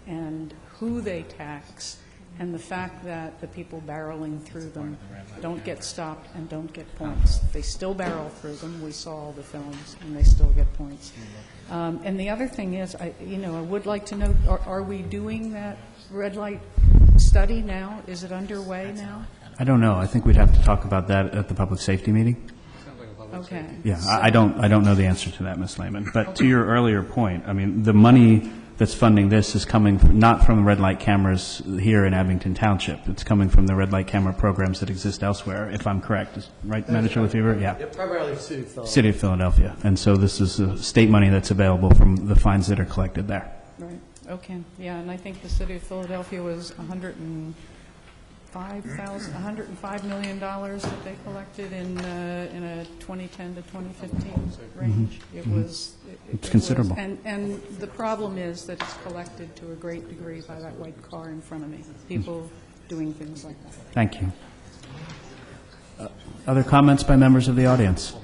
and who they tax, and the fact that the people barreling through them don't get stopped and don't get points. They still barrel through them. We saw all the films, and they still get points. And the other thing is, I would like to know, are we doing that red light study now? Is it underway now? I don't know. I think we'd have to talk about that at the public safety meeting. Okay. Yeah, I don't know the answer to that, Ms. Lehman. But to your earlier point, I mean, the money that's funding this is coming not from red light cameras here in Abington Township. It's coming from the red light camera programs that exist elsewhere, if I'm correct. Right, Manager Lefevre? Yeah. Primarily City of Philadelphia. City of Philadelphia. And so this is state money that's available from the fines that are collected there. Right, okay, yeah, and I think the city of Philadelphia was $105 million that they collected in a 2010 to 2015 range. It was... It's considerable. And the problem is that it's collected to a great degree by that white car in front of me, people doing things like that. Thank you. Other comments by members of the audience?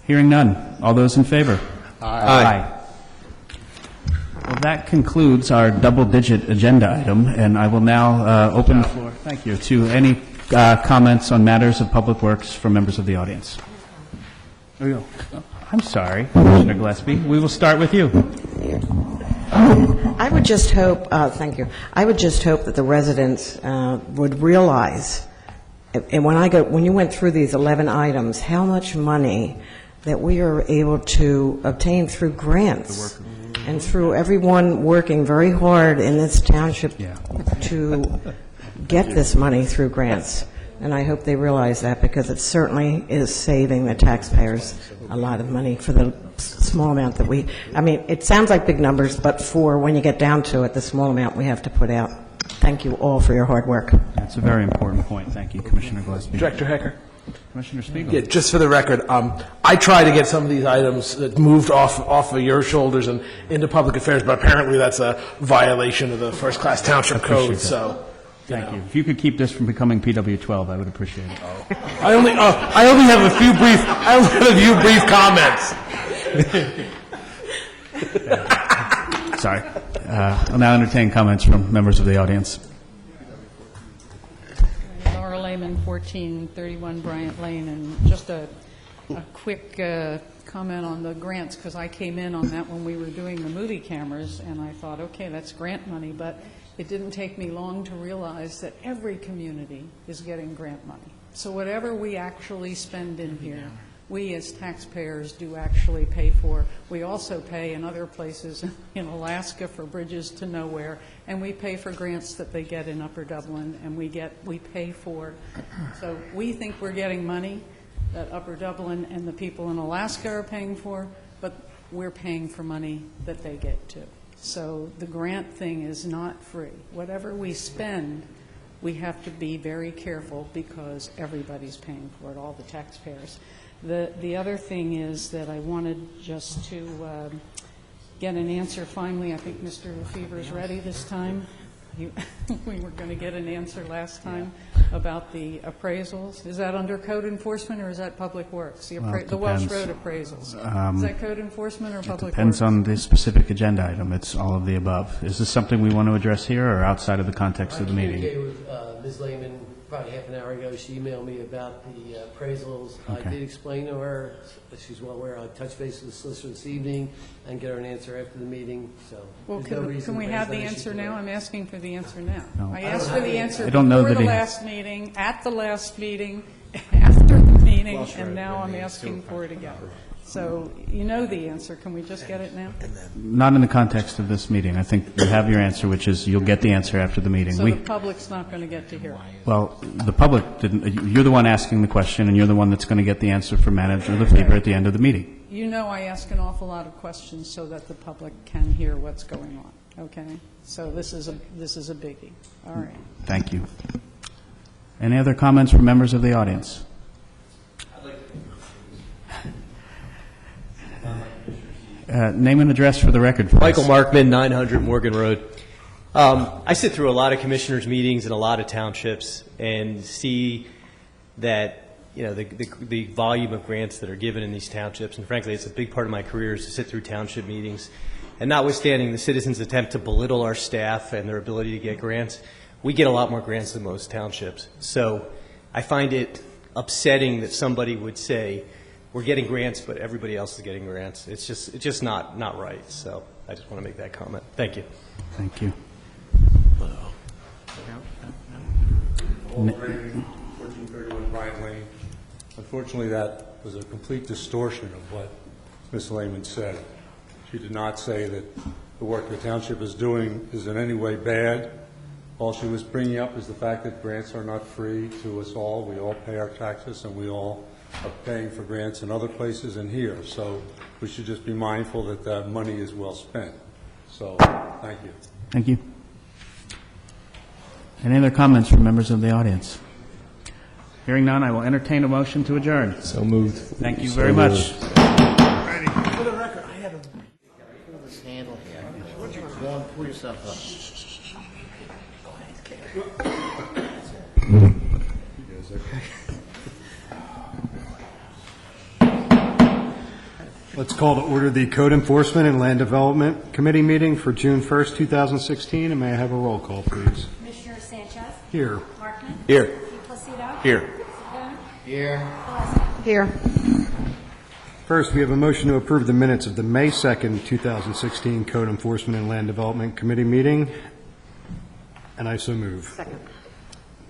Hearing none. All those in favor? Aye. Well, that concludes our double-digit agenda item, and I will now open the floor, thank you, to any comments on matters of public works from members of the audience. I'm sorry, Commissioner Gillespie. We will start with you. I would just hope, thank you, I would just hope that the residents would realize, and when you went through these 11 items, how much money that we are able to obtain through grants and through everyone working very hard in this township to get this money through grants. And I hope they realize that, because it certainly is saving the taxpayers a lot of money for the small amount that I mean, it sounds like big numbers, but for when you get down to it, the small amount we have to put out. Thank you all for your hard work. That's a very important point. Thank you, Commissioner Gillespie. Director Hecker? Commissioner Spiegel. Yeah, just for the record, I tried to get some of these items that moved off of your shoulders and into public affairs, but apparently that's a violation of the first-class township code, so... Thank you. If you could keep this from becoming PW12, I would appreciate it. I only have a few brief comments. Sorry. I'll now entertain comments from members of the audience. Laura Lehman, 1431 Bryant Lane, and just a quick comment on the grants, because I came in on that when we were doing the movie cameras, and I thought, okay, that's grant money, but it didn't take me long to realize that every community is getting grant money. So whatever we actually spend in here, we as taxpayers do actually pay for. We also pay in other places, in Alaska for bridges to nowhere, and we pay for grants that they get in Upper Dublin, and we pay for. So we think we're getting money that Upper Dublin and the people in Alaska are paying for, but we're paying for money that they get too. So the grant thing is not free. Whatever we spend, we have to be very careful, because everybody's paying for it, all the taxpayers. The other thing is that I wanted just to get an answer finally. I think Mr. Lefevre is ready this time. We were going to get an answer last time about the appraisals. Is that under code enforcement, or is that public works? The Welsh Road appraisals. Is that code enforcement or public works? It depends on the specific agenda item. It's all of the above. Is this something we want to address here or outside of the context of the meeting? I communicated with Ms. Lehman probably half an hour ago. She emailed me about the appraisals. I Okay. did explain to her, she's well aware, I'll touch base with the solicitor this evening and get her an answer after the meeting, so. Well, there's no reason can we to have raise the that issue answer now? today. I'm asking for the answer now. No. I asked for the answer I don't know before that the he- last meeting, at the last meeting, after the meeting, and now I'm asking for it again. So you know the answer. Can we just get it now? Not in the context of this meeting. I think you have your answer, which is you'll get the answer after the meeting. So the public's not going to get to hear it. Well, the public didn't, you're the one asking the question, and you're the one that's going to get the answer from manager of the paper at the end of the meeting. You know I ask an awful lot of questions so that the public can hear what's going on, okay? So this is a biggie. All right. Thank you. Any other comments from members of the audience? Name and address for the record, please. Michael Markman, 900 Morgan Road. I sit through a lot of commissioners' meetings in a lot of townships and see that, the volume of grants that are given in these townships, and frankly, it's a big part of my career is to sit through township meetings. And notwithstanding the citizens' attempt to belittle our staff and their ability to get grants, we get a lot more grants than most townships. So I find it upsetting that somebody would say, we're getting grants, but everybody else is getting grants. It's just not right. So I just want to make that comment. Thank you. Thank you. Paul Brady, 1431 Bryant Lane. Unfortunately, that was a complete distortion of what Ms. Lehman said. She did not say that the work the township is doing is in any way bad. All she was bringing up is the fact that grants are not free to us all. We all pay our taxes, and we all are paying for grants in other places and here. So we should just be mindful that that money is well spent. So thank you. Thank you. Any other comments from members of the audience? Hearing none, I will entertain a motion to adjourn. So moved. Thank you very much. For the record, I had a Handle here. Go on, pull yourself up. Let's call to order the Code Enforcement and Land Development Committee meeting for June 1st, 2016, and may I have a roll call, please? Commissioner Sanchez? Here. Markman? Here. DePlacido? Here. Sedona? Here. Here. First, we have a motion to approve the minutes of the May 2nd, 2016 Code Enforcement and Land Development Committee meeting, and I so move. Second.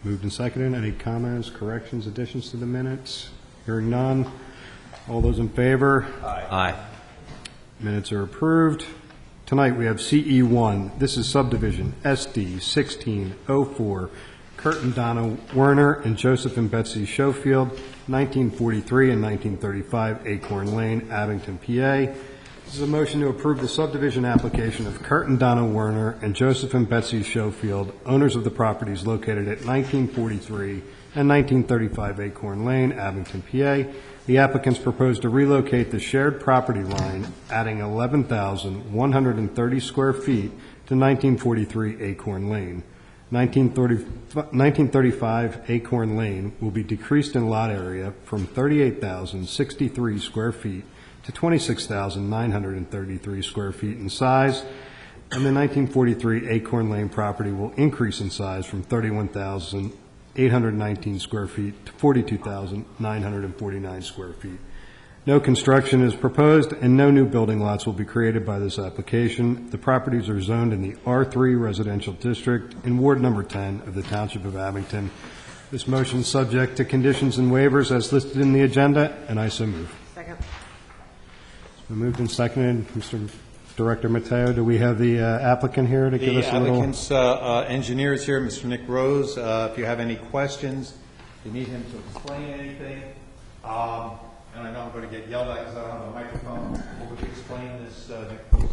Moved and seconded. Any comments, corrections, additions to the minutes? Hearing none. All those in favor? Aye. Minutes are approved. Tonight, we have CE1. This is subdivision SD 1604, Kurt and Donna Werner and Joseph and Betsy Schofield, 1943 and 1935 Acorn Lane, Abington, PA. This is a motion to approve the subdivision application of Kurt and Donna Werner and Joseph and Betsy Schofield, owners of the properties located at 1943 and 1935 Acorn Lane, Abington, PA. The applicants propose to relocate the shared property line, adding 11,130 square feet to 1943 Acorn Lane. 1935 Acorn Lane will be decreased in lot area from 38,063 square feet to 26,933 square feet in size, and the 1943 Acorn Lane property will increase in size from 31,819 square feet to 42,949 square feet. No construction is proposed, and no new building lots will be created by this application. The properties are zoned in the R3 Residential District in Ward Number 10 of the Township of Abington. This motion is subject to conditions and waivers as listed in the agenda, and I so move. Second. It's been moved and seconded. Mr. Director Mateo, do we have the applicant here to give us a little? The applicant's engineer is here, Mr. Nick Rose. If you have any questions, if you need him to explain anything, and I know I'm going to get yelled at because I don't have a microphone, would you explain this, Nick Rose?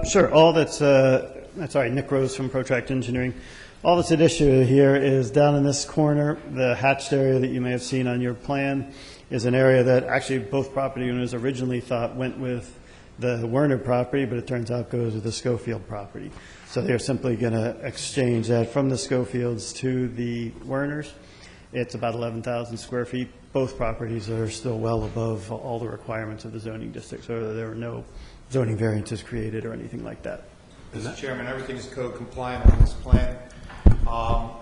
Sure. All that's Nick Rose from Protract Engineering. All that's at issue here is down in this corner, the hatched area that you may have seen on your plan is an area that actually both property owners originally thought went with the Werner property, but it turns out goes with the Schofield property. So they're simply going to exchange that from the Schofields to the Werners. It's about 11,000 square feet. Both properties are still well above all the requirements of the zoning district, so there were no zoning variances created or anything like that. Mr. Chairman, everything is code compliant on this plan.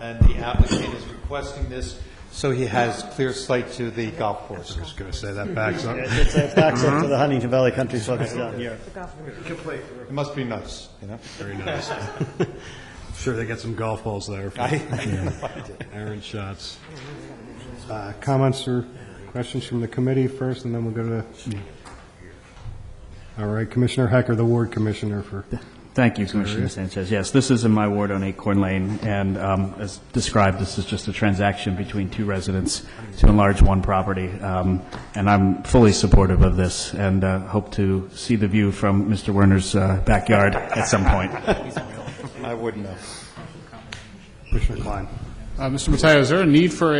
and the applicant is requesting this so he has clear sight to the golf course. I was going to say that backs up. It backs up to the Huntington Valley Country Club is down here. It must be nice, you know? Very nice. Sure, they get some golf balls there for errant shots. Comments or questions from the committee first, and then we'll go to... All right, Commissioner Hecker, the Ward Commissioner for... Thank you, Commissioner Sanchez. Yes, this is in my ward on Acorn Lane, and as described, this is just a transaction between two residents to enlarge one property, and I'm fully supportive of this, and hope to see the view from Mr. Werner's backyard at some point. I wouldn't know. Commissioner Klein. Mr. Mateo, is there a need for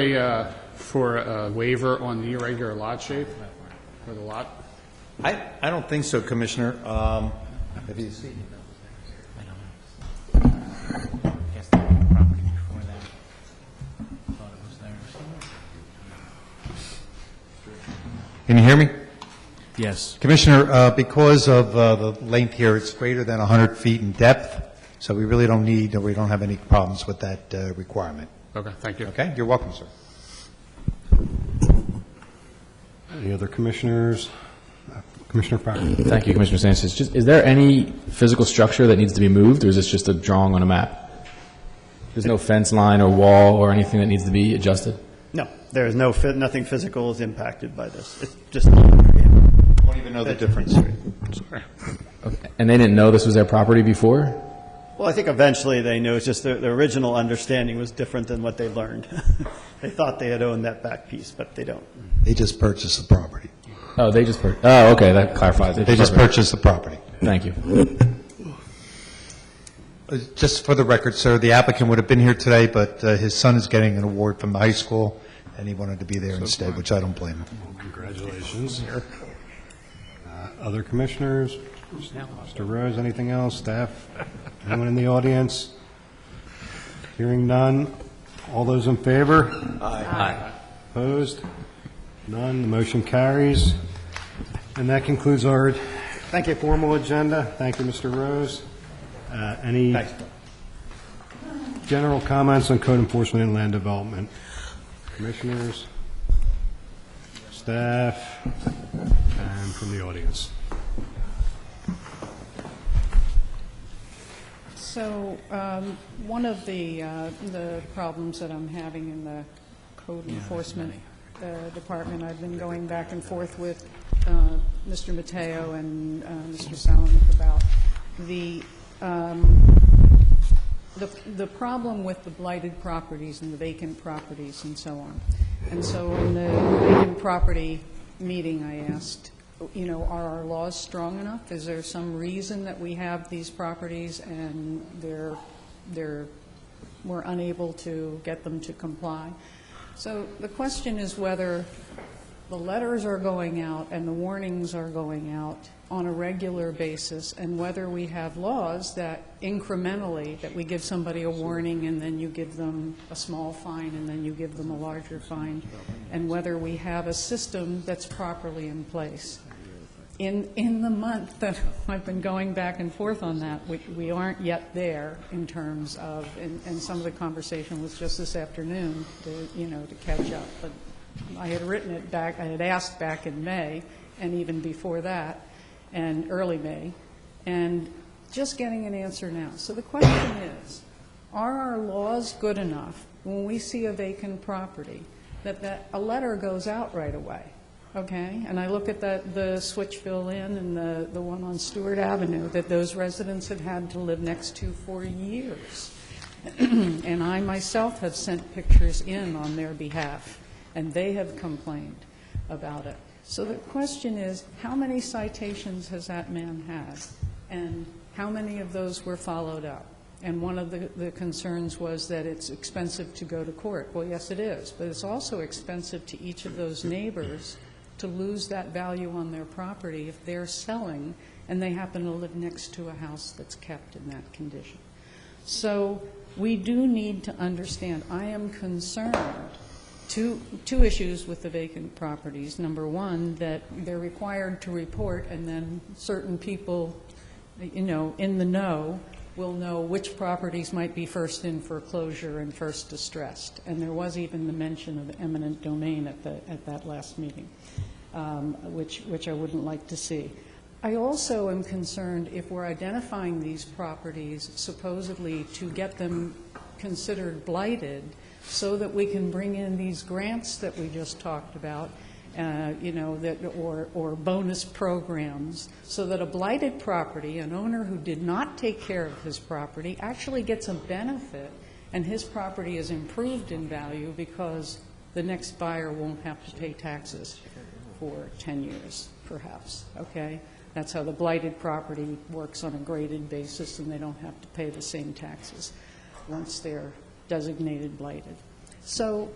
a waiver on the irregular lot shape for the lot? I don't think so, Commissioner. Have you seen? Guess the property before that. Thought it was there. Can you hear me? Yes. Commissioner, because of the length here, it's greater than 100 feet in depth, so we really don't need, or we don't have any problems with that requirement. Okay, thank you. Okay, you're welcome, sir. Any other commissioners? Commissioner Farrer. Thank you, Commissioner Sanchez. Just, is there any physical structure that needs to be moved, or is this just a drawing on a map? There's no fence line or wall or anything that needs to be adjusted? No, there is nothing physical is impacted by this. It's just... Won't even know the difference. Sorry. Okay. And they didn't know this was their property before? Well, I think eventually they knew. It's just the original understanding was different than what they learned. They thought they had owned that back piece, but they don't. They just purchased the property. Oh, they just purchased. Oh, okay, that clarifies it. They just purchased the property. Thank you. Just for the record, sir, the applicant would have been here today, but his son is getting an award from the high school, and he wanted to be there instead, which I don't blame him. Well, congratulations. Other commissioners? Mr. Rose, anything else? Staff? Anyone in the audience? Hearing none. All those in favor? Aye. Opposed? None. The motion carries. And that concludes our formal agenda. Thank you, Mr. Rose. Any general comments on code enforcement and land development? Commissioners, staff, and from the audience. So one of the problems that I'm having in the code enforcement department, I've been going back and forth with Mr. Mateo and Mr. Salonick about the problem with the blighted properties and the vacant properties and so on. And so in the vacant property meeting, I asked, you know, are our laws strong enough? Is there some reason that we have these properties and we're unable to get them to comply? So the question is whether the letters are going out and the warnings are going out on a regular basis, and whether we have laws that incrementally, that we give somebody a warning and then you give them a small fine and then you give them a larger fine, and whether we have a system that's properly in place. In the month that I've been going back and forth on that, we aren't yet there in terms of, and some of the conversation was just this afternoon to catch up. But I had written it back, I had asked back in May, and even before that, and early May, and just getting an answer now. So the question is, are our laws good enough when we see a vacant property that a letter goes out right away? Okay, and I look at the Switchville Inn and the one on Stewart Avenue that those residents had to live next to for years. And I myself have sent pictures in on their behalf, and they have complained about it. So the question is, how many citations has that man had, and how many of those were followed up? And one of the concerns was that it's expensive to go to court. Well, yes, it is, but it's also expensive to each of those neighbors to lose that value on their property if they're selling and they happen to live next to a house that's kept in that condition. So we do need to understand. I am concerned. Two issues with the vacant properties. Number one, that they're required to report, and then certain people, in the know, we'll know which properties might be first in foreclosure and first distressed. And there was even the mention of eminent domain at that last meeting, which I wouldn't like to see. I also am concerned if we're identifying these properties supposedly to get them considered blighted so that we can bring in these grants that we just talked about, or bonus programs, so that a blighted property, an owner who did not take care of his property, actually gets a benefit, and his property is improved in value because the next buyer won't have to pay taxes for 10 years, perhaps, okay? That's how the blighted property works on a graded basis, and they don't have to pay the same taxes once they're designated blighted. So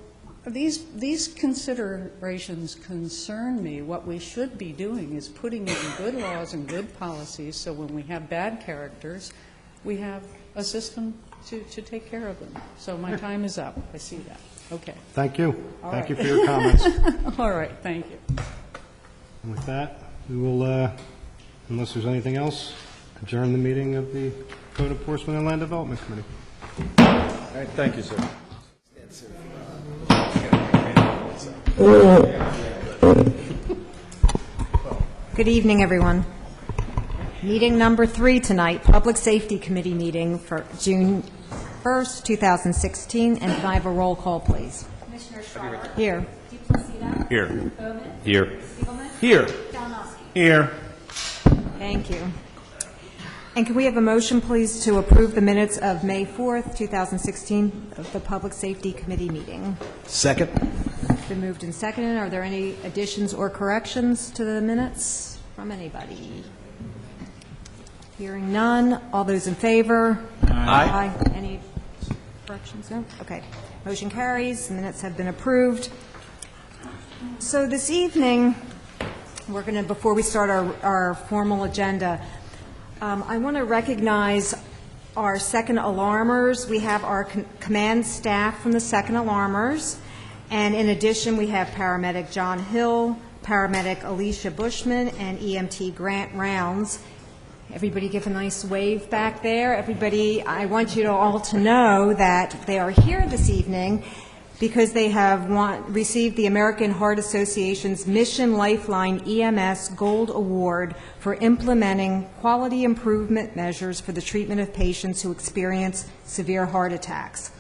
these considerations concern me. What we should be doing is putting in good laws and good policies so when we have bad characters, we have a system to take care of them. So my time is up. I see that. Okay. Thank you. All Thank right. you for your comments. All right. Thank you. And with that, we will, unless there's anything else, adjourn the meeting of the Code Enforcement and Land Development Committee. All right, thank you, sir. Good evening, everyone. Meeting number 3 tonight, Public Safety Committee meeting for June 1st, 2016. And can I have a roll call, please? Commissioner Schreiber. Here. DiPlacido. Here. Bowman. Here. Spiegelman. Here. Kalinowski. Here. Thank you. And can we have a motion, please, to approve the minutes of May 4th, 2016, of the Public Safety Committee meeting? Second. Been moved and seconded. Are there any additions or corrections to the minutes from anybody? Hearing none. All those in favor? Aye. Any corrections? No? Okay. Motion carries. The minutes have been approved. So this evening, we're going to, before we start our formal agenda, I want to recognize our second alarmers. We have our command staff from the second alarmers, and in addition, we have paramedic John Hill, paramedic Alicia Bushman, and EMT Grant Rounds. Everybody give a nice wave back there. Everybody, I want you all to know that they are here this evening because they have received the American Heart Association's Mission Lifeline EMS Gold Award for implementing quality improvement measures for the treatment of patients who experience severe heart attacks.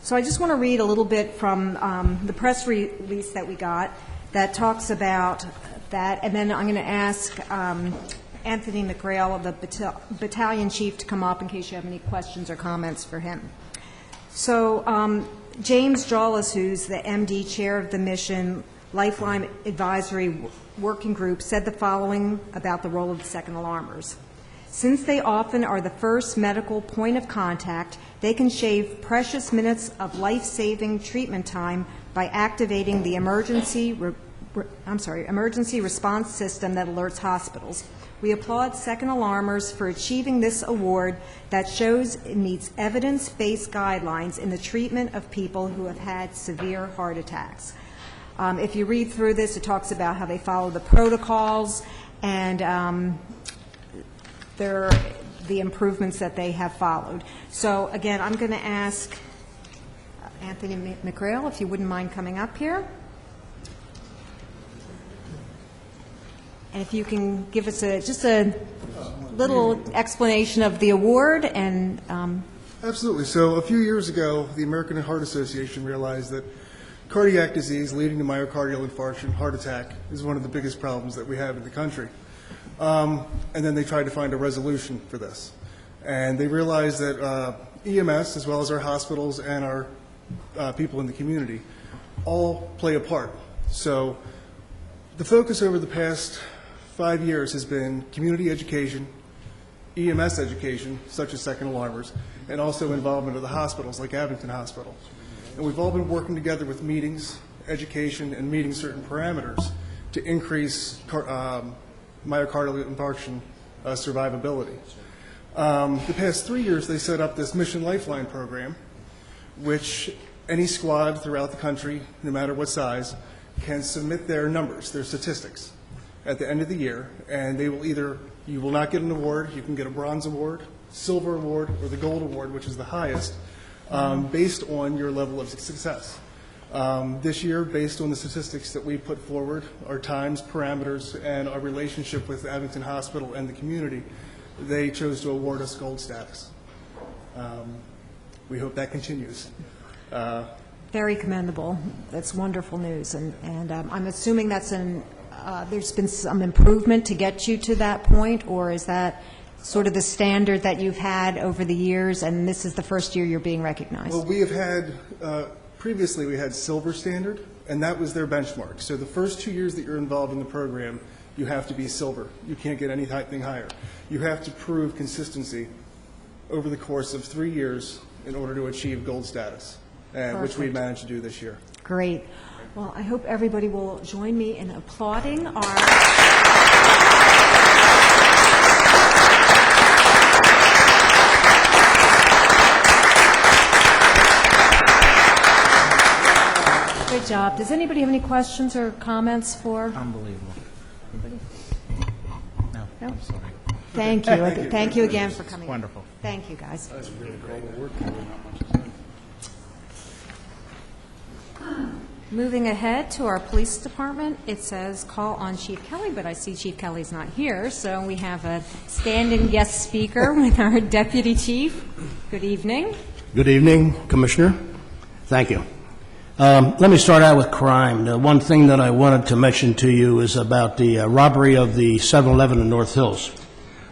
So I just want to read a little bit from the press release that we got that talks about that, and then I'm going to ask Anthony McGrail, the battalion chief, to come up in case you have any questions or comments for him. So James Jawless, who's the MD chair of the Mission Lifeline Advisory Working Group, said the following about the role of the second alarmers. Since they often are the first medical point of contact, they can shave precious minutes of life-saving treatment time by activating the emergency response system that alerts hospitals. We applaud second alarmers for achieving this award that shows it meets evidence-based guidelines in the treatment of people who have had severe heart attacks. If you read through this, it talks about how they follow the protocols and the improvements that they have followed. So again, I'm going to ask Anthony McGrail, if you wouldn't mind coming up here. And if you can give us just a little explanation of the award and... Absolutely. So a few years ago, the American Heart Association realized that cardiac disease leading to myocardial infarction, heart attack, is one of the biggest problems that we have in the country. And then they tried to find a resolution for this. And they realized that EMS, as well as our hospitals and our people in the community, all play a part. So the focus over the past 5 years has been community education, EMS education, such as second alarmers, and also involvement of the hospitals, like Abington Hospital. And we've all been working together with meetings, education, and meeting certain parameters to increase myocardial infarction survivability. The past 3 years, they set up this Mission Lifeline program, which any squad throughout the country, no matter what size, can submit their numbers, their statistics, at the end of the year, and they will you will not get an award, you can get a bronze award, Silver Award, or the Gold Award, which is the highest, based on your level of success. This year, based on the statistics that we put forward, our times, parameters, and our relationship with Abington Hospital and the community, they chose to award us gold status. We hope that continues. Very commendable. That's wonderful news. And I'm assuming that's there's been some improvement to get you to that point, or is that sort of the standard that you've had over the years, and this is the first year you're being recognized? Well, we have had, previously we had silver standard, and that was their benchmark. So the first 2 years that you're involved in the program, you have to be silver. You can't get anything higher. You have to prove consistency over the course of 3 years in order to achieve gold status, which we managed to do this year. Great. Well, I hope everybody will join me in applauding our... Good job. Does anybody have any questions or comments for? Unbelievable. Anybody? No, No? I'm sorry. Thank you. Thank you again for coming. Wonderful. Thank you, guys. That's really great. Moving ahead to our police department, it says call on Chief Kelly, but I see Chief Kelly's not here, so we have a standing guest speaker with our deputy chief. Good evening. Good evening, Commissioner. Thank you. Let me start out with crime. The one thing that I wanted to mention to you is about the robbery of the 7-Eleven in North Hills.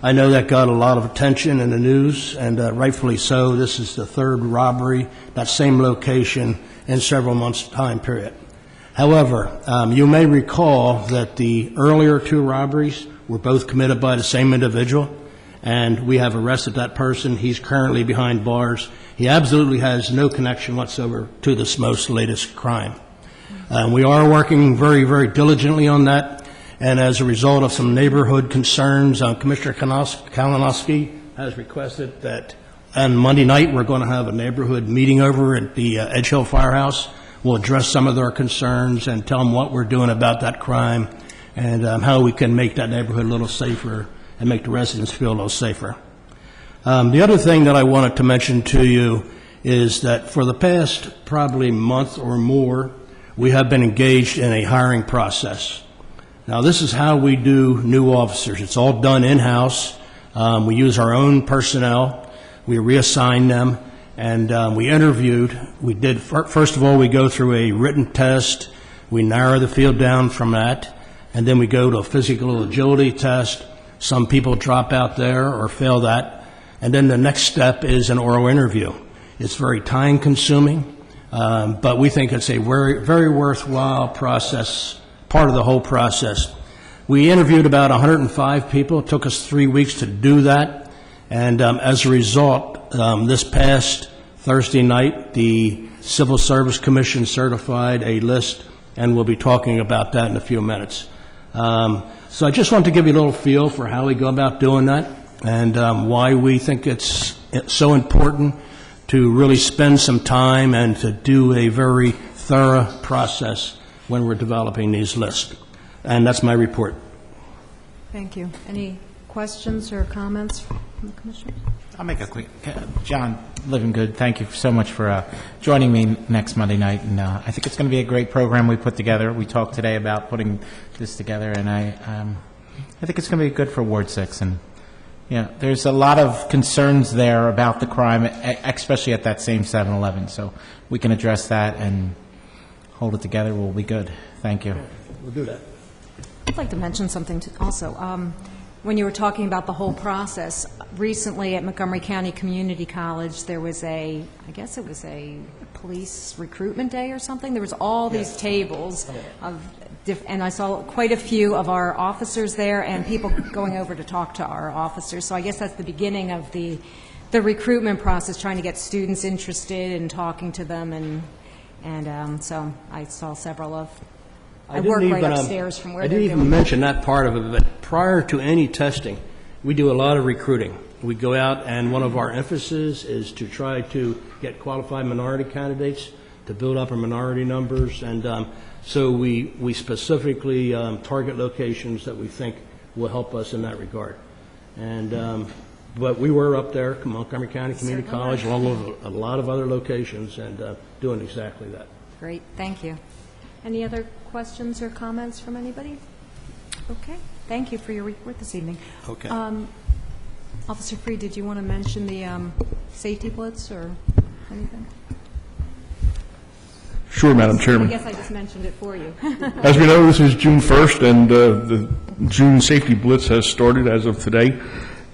I know that got a lot of attention in the news, and rightfully so. This is the third robbery, that same location, in several months' time period. However, you may recall that the earlier two robberies were both committed by the same individual, and we have arrested that person. He's currently behind bars. He absolutely has no connection whatsoever to this most latest crime. We are working very, very diligently on that, and as a result of some neighborhood concerns, Commissioner Kalinowski has requested that on Monday night we're going to have a neighborhood meeting over at the Edge Hill Firehouse. We'll address some of their concerns and tell them what we're doing about that crime and how we can make that neighborhood a little safer and make the residents feel a little safer. The other thing that I wanted to mention to you is that for the past probably month or more, we have been engaged in a hiring process. Now, this is how we do new officers. It's all done in-house. We use our own personnel. We reassign them, and we interviewed. We did, first of all, we go through a written test. We narrow the field down from that, and then we go to a physical agility test. Some people drop out there or fail that. And then the next step is an oral interview. It's very time-consuming, but we think it's a very, very worthwhile process, part of the whole process. We interviewed about 105 people. It took us 3 weeks to do that. And as a result, this past Thursday night, the Civil Service Commission certified a list, and we'll be talking about that in a few minutes. So I just want to give you a little feel for how we go about doing that, and why we think it's so important to really spend some time and to do a very thorough process when we're developing these lists. And that's my report. Thank you. Any questions or comments from the Commissioner? I'll make a quick, John Livingood, thank you so much for joining me next Monday night, and I think it's going to be a great program we put together. We talked today about putting this together, and I think it's going to be good for Ward 6, and there's a lot of concerns there about the crime, especially at that same 7-Eleven, so we can address that and hold it together. We'll be good. Thank you. We'll do that. I'd like to mention something also. When you were talking about the whole process, recently at Montgomery County Community College, there was I guess it was a police recruitment day or something. There was all these tables and I saw quite a few of our officers there and people going over to talk to our officers. So I guess that's the beginning of the recruitment process, trying to get students interested in talking to them, and so I saw several of. I work right upstairs from where I they're didn't even doing mention that part of it, but prior to any testing, we do a lot of recruiting. We go out, and one of our emphasis is to try to get qualified minority candidates to build up our minority numbers, and so we specifically target locations that we think will help us in that regard. And But we were up there, Montgomery County Community College, along with a lot of other locations, and doing exactly that. Great, thank you. Any other questions or comments from anybody? Okay, thank you for your report this evening. Okay. Officer Freed, did you want to mention the safety blitz or anything? Sure, Madam I Chairman. guess I just mentioned it for you. As we know, this is June 1st, and the June Safety Blitz has started as of today.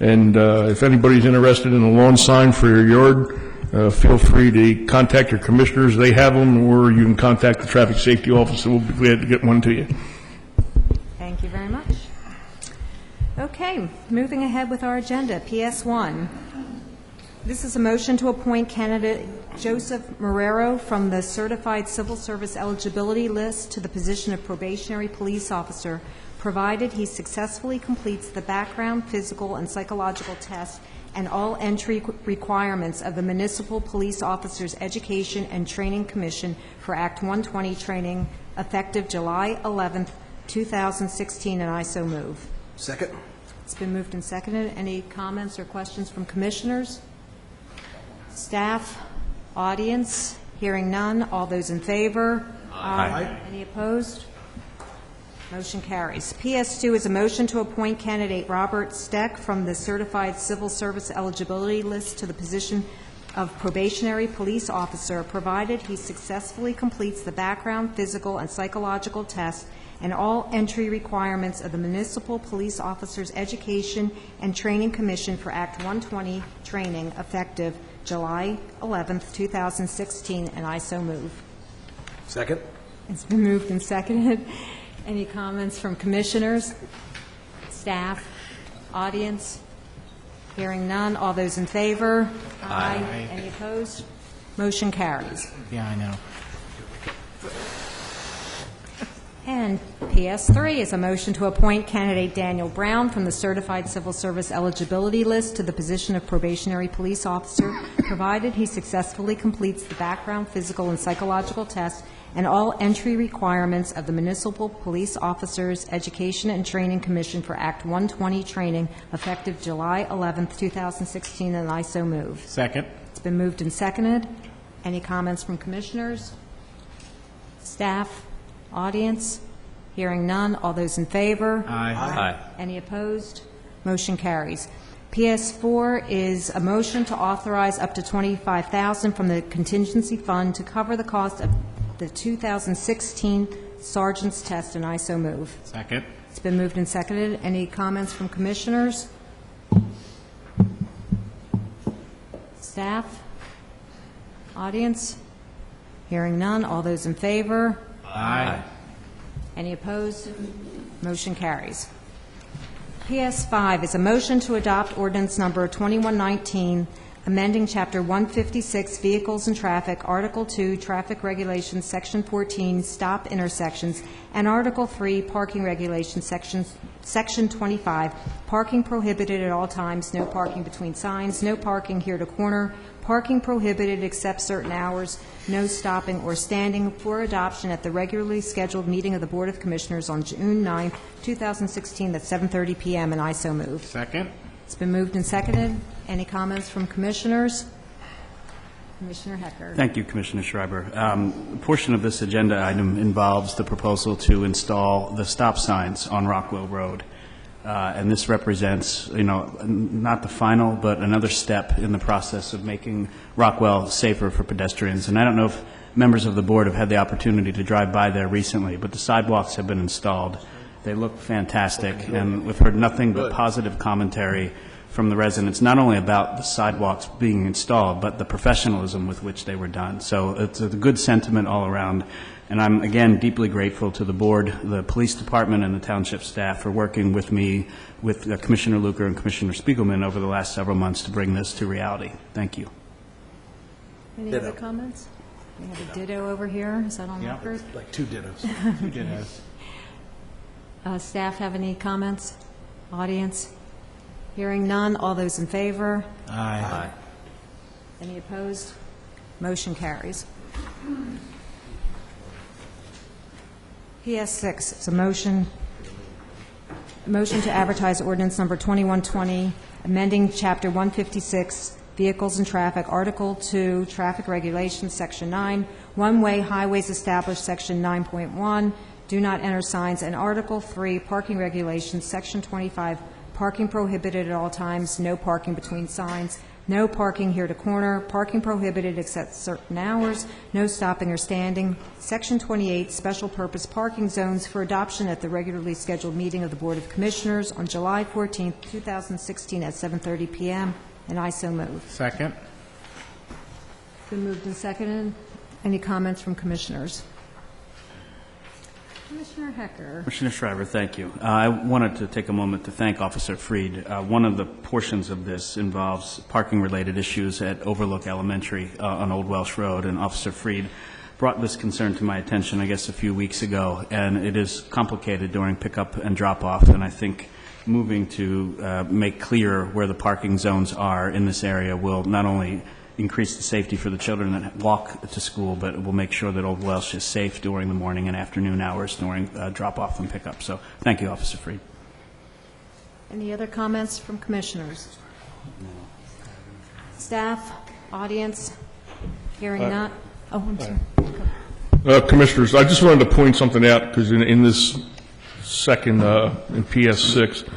And if anybody's interested in a lawn sign for your yard, feel free to contact your commissioners. They have them, or you can contact the traffic safety officer. We'll be glad to get one to you. Thank you very much. Okay, moving ahead with our agenda, PS1. This is a motion to appoint candidate Joseph Marrero from the Certified Civil Service Eligibility List to the position of probationary police officer, provided he successfully completes the background, physical, and psychological test and all entry requirements of the Municipal Police Officers Education and Training Commission for Act 120 training, effective July 11th, 2016, and I so move. Second. It's been moved and seconded. Any comments or questions from commissioners? Staff? Audience? Hearing none. All those in favor? Aye. Any opposed? Motion carries. PS2 is a motion to appoint candidate Robert Steck from the Certified Civil Service Eligibility List to the position of probationary police officer, provided he successfully completes the background, physical, and psychological test and all entry requirements of the Municipal Police Officers Education and Training Commission for Act 120 training, effective July 11th, 2016, and I so move. Second. It's been moved and seconded. Any comments from commissioners, staff, audience? Hearing none. All those in favor? Aye. Any opposed? Motion carries. Yeah, I know. And PS3 is a motion to appoint candidate Daniel Brown from the Certified Civil Service Eligibility List to the position of probationary police officer, provided he successfully completes the background, physical, and psychological test and all entry requirements of the Municipal Police Officers Education and Training Commission for Act 120 training, effective July 11th, 2016, and I so move. Second. It's been moved and seconded. Any comments from commissioners? Staff? Audience? Hearing none. All those in favor? Aye. Any opposed? Motion carries. PS4 is a motion to authorize up to $25,000 from the contingency fund to cover the cost of the 2016 sergeant's test, and I so move. Second. It's been moved and seconded. Any comments from commissioners? Staff? Audience? Hearing none. All those in favor? Aye. Any opposed? Motion carries. PS5 is a motion to adopt ordinance number 2119, amending Chapter 156, Vehicles and Traffic, Article 2, Traffic Regulations, Section 14, Stop Intersections, and Article 3, Parking Regulations, Section 25, Parking Prohibited at all times, no parking between signs, no parking here to corner, parking prohibited except certain hours, no stopping or standing, for adoption at the regularly scheduled meeting of the Board of Commissioners on June 9, 2016, at 7:30 p.m., and I so move. Second. It's been moved and seconded. Any comments from commissioners? Commissioner Hecker. Thank you, Commissioner Schreiber. A portion of this agenda item involves the proposal to install the stop signs on Rockwell Road. And this represents, not the final, but another step in the process of making Rockwell safer for pedestrians. And I don't know if members of the board have had the opportunity to drive by there recently, but the sidewalks have been installed. They look fantastic, and we've heard nothing but positive commentary from the residents, not only about the sidewalks being installed, but the professionalism with which they were done. So it's a good sentiment all around. And I'm, again, deeply grateful to the board, the police department, and the township staff for working with me, with Commissioner Luker and Commissioner Spiegelman over the last several months to bring this to reality. Thank you. Any other comments? We have a ditto over here. Is that on record? Like two dittos. Two dittos. Staff have any comments? Audience? Hearing none. All those in favor? Aye. Any opposed? Motion carries. PS6 is a motion Motion to advertise ordinance number 2120, amending Chapter 156, Vehicles and Traffic, Article 2, Traffic Regulations, Section 9, One-Way Highways Established, Section 9.1, Do Not Enter Signs, and Article 3, Parking Regulations, Section 25, Parking Prohibited at all times, no parking between signs, no parking here to corner, parking prohibited except certain hours, no stopping or standing. Section 28, Special Purpose Parking Zones for adoption at the regularly scheduled meeting of the Board of Commissioners on July 14, 2016 at 7:30 p.m., and I so move. Second. Been moved and seconded. Any comments from commissioners? Commissioner Hecker. Commissioner Shriver, thank you. I wanted to take a moment to thank Officer Freed. One of the portions of this involves parking-related issues at Overlook Elementary on Old Welsh Road, and Officer Freed brought this concern to my attention, I guess, a few weeks ago, and it is complicated during pickup and drop-off, and I think moving to make clear where the parking zones are in this area will not only increase the safety for the children that walk to school, but it will make sure that Old Welsh is safe during the morning and afternoon hours during drop-off and pickup. So thank you, Officer Freed. Any other comments from commissioners? Staff, audience, hearing none? Oh, I'm sorry. Commissioners, I just wanted to point something out, because in this second, in PS6,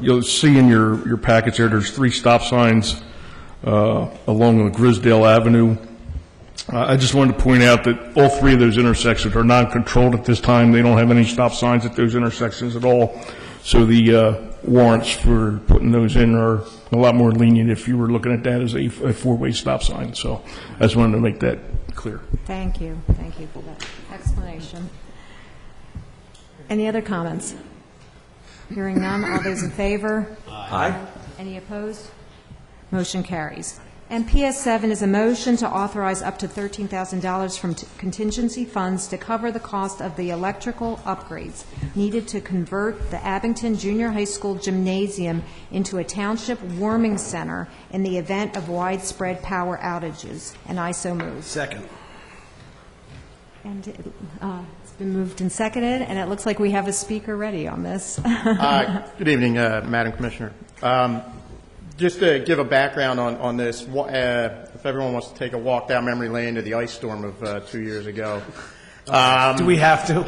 you'll see in your package there, there's 3 stop signs along the Grisdale Avenue. I just wanted to point out that all 3 of those intersections are non-controlled at this time. They don't have any stop signs at those intersections at all. So the warrants for putting those in are a lot more lenient if you were looking at that as a 4-way stop sign. So I just wanted to make that clear. Thank you. Thank you for that explanation. Any other comments? Hearing none, all those in favor? Aye. Any opposed? Motion carries. And PS7 is a motion to authorize up to $13,000 from contingency funds to cover the cost of the electrical upgrades needed to convert the Abington Junior High School gymnasium into a township warming center in the event of widespread power outages. And I so move. Second. And it's been moved and seconded, and it looks like we have a speaker ready on this. Good evening, Madam Commissioner. Just to give a background on this, if everyone wants to take a walk down memory lane to the ice storm of 2 years ago. Do we have to?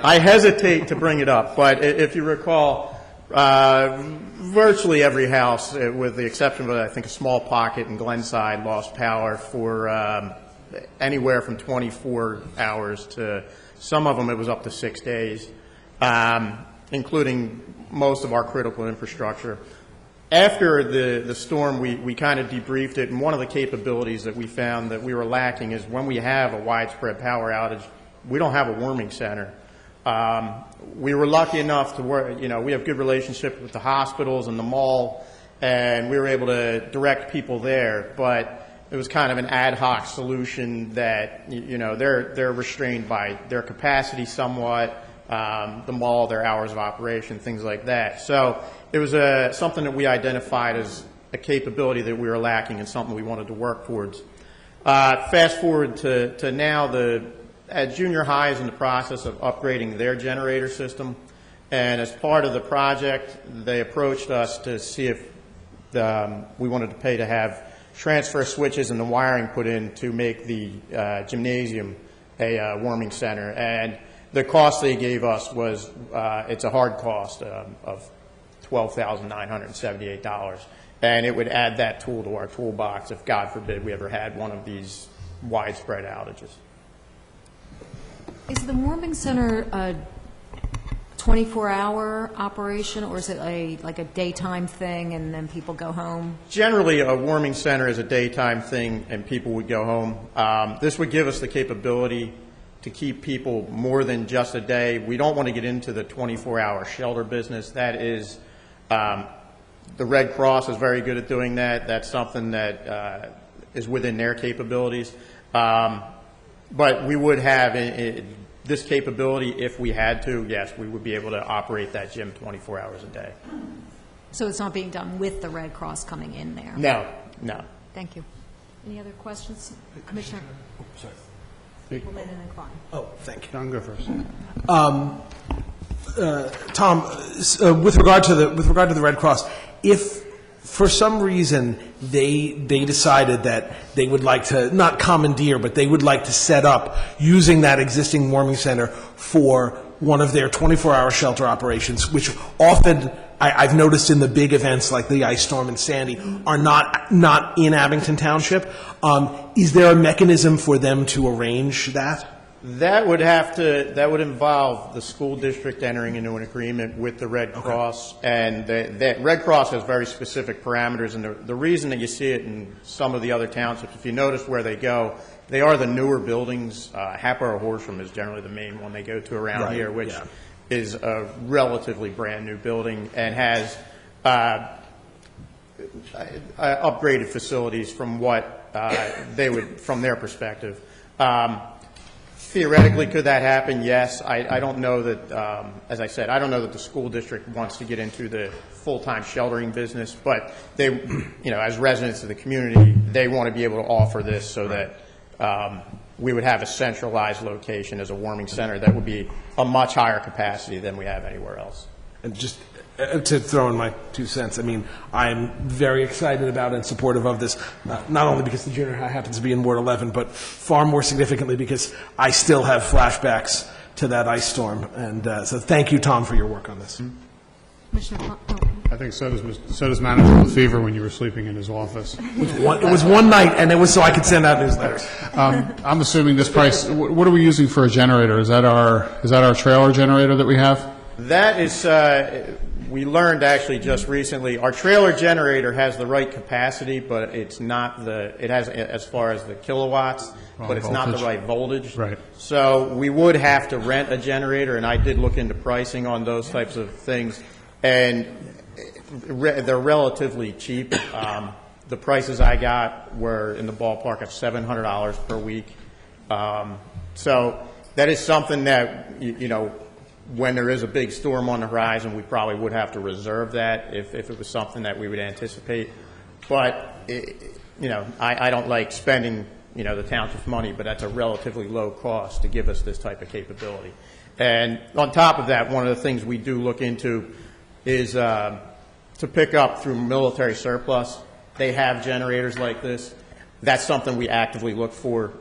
I hesitate to bring it up, but if you recall, virtually every house, with the exception of, I think, a small pocket in Glenside, lost power for anywhere from 24 hours to, some of them it was up to 6 days, including most of our critical infrastructure. After the storm, we kind of debriefed it, and one of the capabilities that we found that we were lacking is when we have a widespread power outage, we don't have a warming center. We were lucky enough to work, we have good relationship with the hospitals and the mall, and we were able to direct people there, but it was kind of an ad hoc solution that, they're restrained by their capacity somewhat, the mall, their hours of operation, things like that. So it was something that we identified as a capability that we were lacking and something we wanted to work towards. Fast forward to now, junior high is in the process of upgrading their generator system, and as part of the project, they approached us to see if we wanted to pay to have transfer switches and the wiring put in to make the gymnasium a warming center. And the cost they gave us was, it's a hard cost of $12,978, and it would add that tool to our toolbox if, God forbid, we ever had one of these widespread outages. Is the warming center a 24-hour operation, or is it like a daytime thing and then people go home? Generally, a warming center is a daytime thing and people would go home. This would give us the capability to keep people more than just a day. We don't want to get into the 24-hour shelter business. That is, the Red Cross is very good at doing that. That's something that is within their capabilities. But we would have this capability if we had to. Yes, we would be able to operate that gym 24 hours a day. So it's not being done with the Red Cross coming in there? No, no. Thank you. Any other questions? Commissioner? Sorry. Lynn and then Klein. Oh, thank you. John, go first. Tom, with regard to the Red Cross, if for some reason they decided that they would like to, not commandeer, but they would like to set up using that existing warming center for one of their 24-hour shelter operations, which often I've noticed in the big events like the ice storm and Sandy are not in Abington Township, is there a mechanism for them to arrange that? That would involve the school district entering into an agreement with the Red Cross, and the Red Cross has very specific parameters, and the reason that you see it in some of the other townships, if you notice where they go, they are the newer buildings. Hatboro Horsham is generally the main one they go to around here, which is a relatively brand-new building and has upgraded facilities from what they would, from their perspective. Theoretically, could that happen? Yes. I don't know that, as I said, I don't know that the school district wants to get into the full-time sheltering business, but they, you know, as residents of the community, they want to be able to offer this so that we would have a centralized location as a warming center that would be a much higher capacity than we have anywhere else. And just to throw in my 2 cents, I mean, I'm very excited about and supportive of this, not only because the junior high happens to be in Ward 11, but far more significantly because I still have flashbacks to that ice storm. And so thank you, Tom, for your work on this. I think so does Manager LaFever when you were sleeping in his office. It was one night, and it was so I could send out newsletters. I'm assuming this price, what are we using for a generator? Is that our trailer generator that we have? That is, we learned actually just recently, our trailer generator has the right capacity, but it's not it has as far as the kilowatts, but it's not the right voltage. Right. So we would have to rent a generator, and I did look into pricing on those types of things, and they're relatively cheap. The prices I got were in the ballpark of $700 per week. So that is something that, you know, when there is a big storm on the horizon, we probably would have to reserve that if it was something that we would anticipate. But, you know, I don't like spending, you know, the township's money, but that's a relatively low cost to give us this type of capability. And on top of that, one of the things we do look into is to pick up through military surplus. They have generators like this. That's something we actively look for.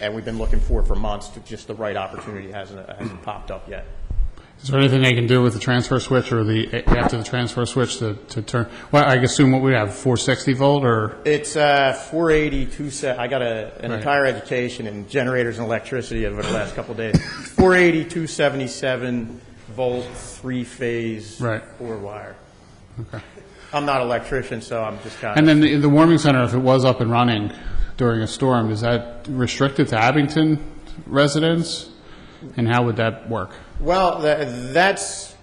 And we've been looking for months. Just the right opportunity hasn't popped up yet. Is there anything they can do with the transfer switch or after the transfer switch to turn? Well, I assume what we have, 460 volt or? It's 480, I got an entire education in generators and electricity over the last couple of days. 480, 277 volt, 3-phase, 4-wire. Okay. I'm not an electrician, so I'm just kind of. And then the warming center, if it was up and running during a storm, is that restricted to Abington residents? And how would that work? Well, that's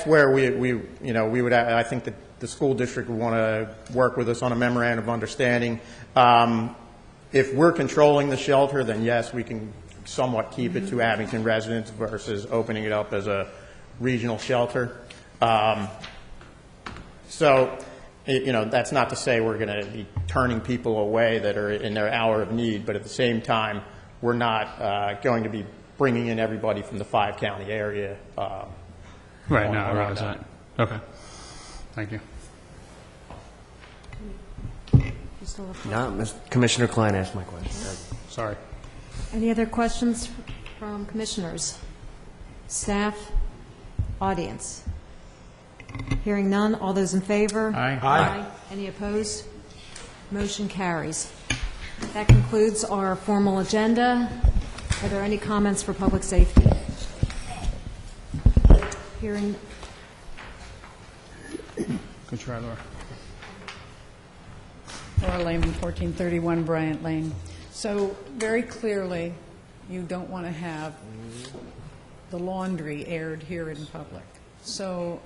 where we would, I think that the school district would want to work with us on a memorandum of understanding. If we're controlling the shelter, then yes, we can somewhat keep it to Abington residents versus opening it up as a regional shelter. So, you know, that's not to say we're going to be turning people away that are in their hour of need, but at the same time, we're not going to be bringing in everybody from the 5-county area. Right, no, I realize that. Okay. Thank you. No, Commissioner Klein asked my question. Sorry. Any other questions from commissioners, staff, audience? Hearing none, all those in favor? Aye. Aye. Any opposed? Motion carries. That concludes our formal agenda. Are there any comments for public safety? Hearing. Good try, Laura. Laura Lehman, 1431 Bryant Lane. So very clearly, you don't want to have the laundry aired here in public. So,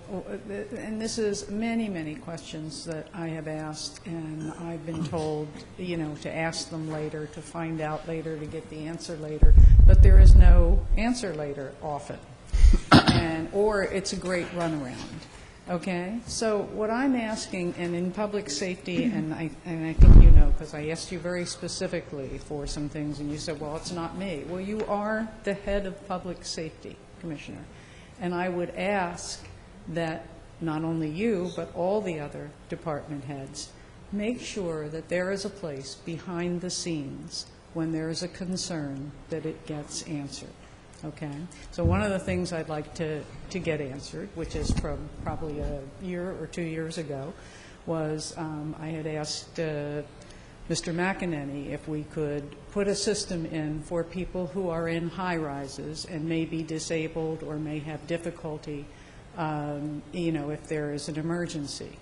and this is many, many questions that I have asked, and I've been told, you know, to ask them later, to find out later, to get the answer later. But there is no answer later often, or it's a great runaround. Okay? So what I'm asking, and in public safety, and I think you know know, because I asked you very specifically for some things, and you said, well, it's not me. Well, you are the head of public safety, Commissioner, and I would ask that not only you, but all the other department heads, make sure that there is a place behind the scenes when there is a concern that it gets answered. Okay? So one of the things I'd like to get answered, which is from probably a year or 2 years ago, was I had asked Mr. McEnany if we could put a system in for people who are in high-rises and may be disabled or may have difficulty, if there is an emergency.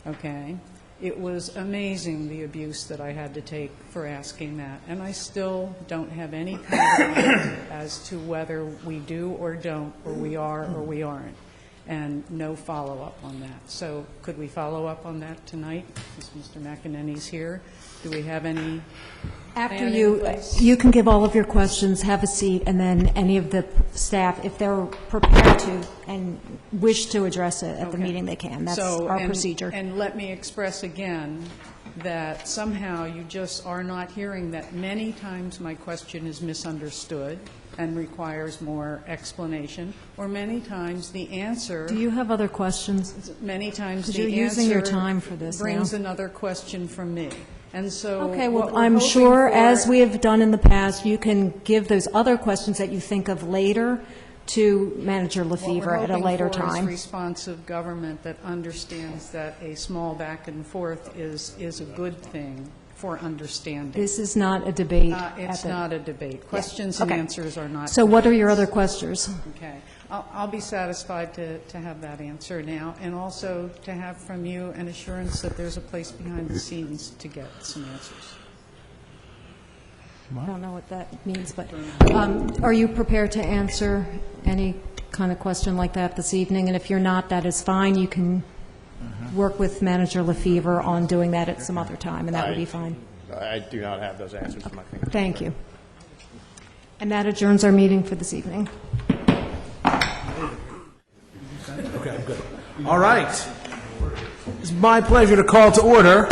Okay? It was amazing, the abuse that I had to take for asking that, and I still don't have any kind of idea as to whether we do or don't, or we are or we aren't, and no follow-up on that. So could we follow up on that tonight, since Mr. McEnany's here? Do we have any After plan in you, place? you can give all of your questions, have a seat, and then any of the staff, if they're prepared to and wish to address it at the Okay. meeting, they can. That's So, our and- procedure. And let me express again that somehow you just are not hearing that many times my question is misunderstood and requires more explanation, or many times the answer... Do you have other questions? Many times Because the you're using your answer time for this brings now. another question from me. And so Okay, what well, we're I'm hoping sure, for- as we have done in the past, you can give those other questions that you think of later to Manager LaFever at a later What we're hoping for time. is responsive government that understands that a small back and forth is a good thing for understanding. This is not a debate. It's not a debate. Questions Okay. and answers are not. So what are your debates. other questions? Okay. I'll be satisfied to have that answer now, and also to have from you an assurance that there's a place behind the scenes to get some answers. I don't know what that means, but are you prepared to answer any kind of question like that this evening? And if you're not, that is fine. You can work with Manager LaFever on doing that at some other time, and that would be fine. I do not have those answers to my fingertips. Thank you. And that adjourns our meeting for this evening. Okay, I'm good. All right. It's my pleasure to call to order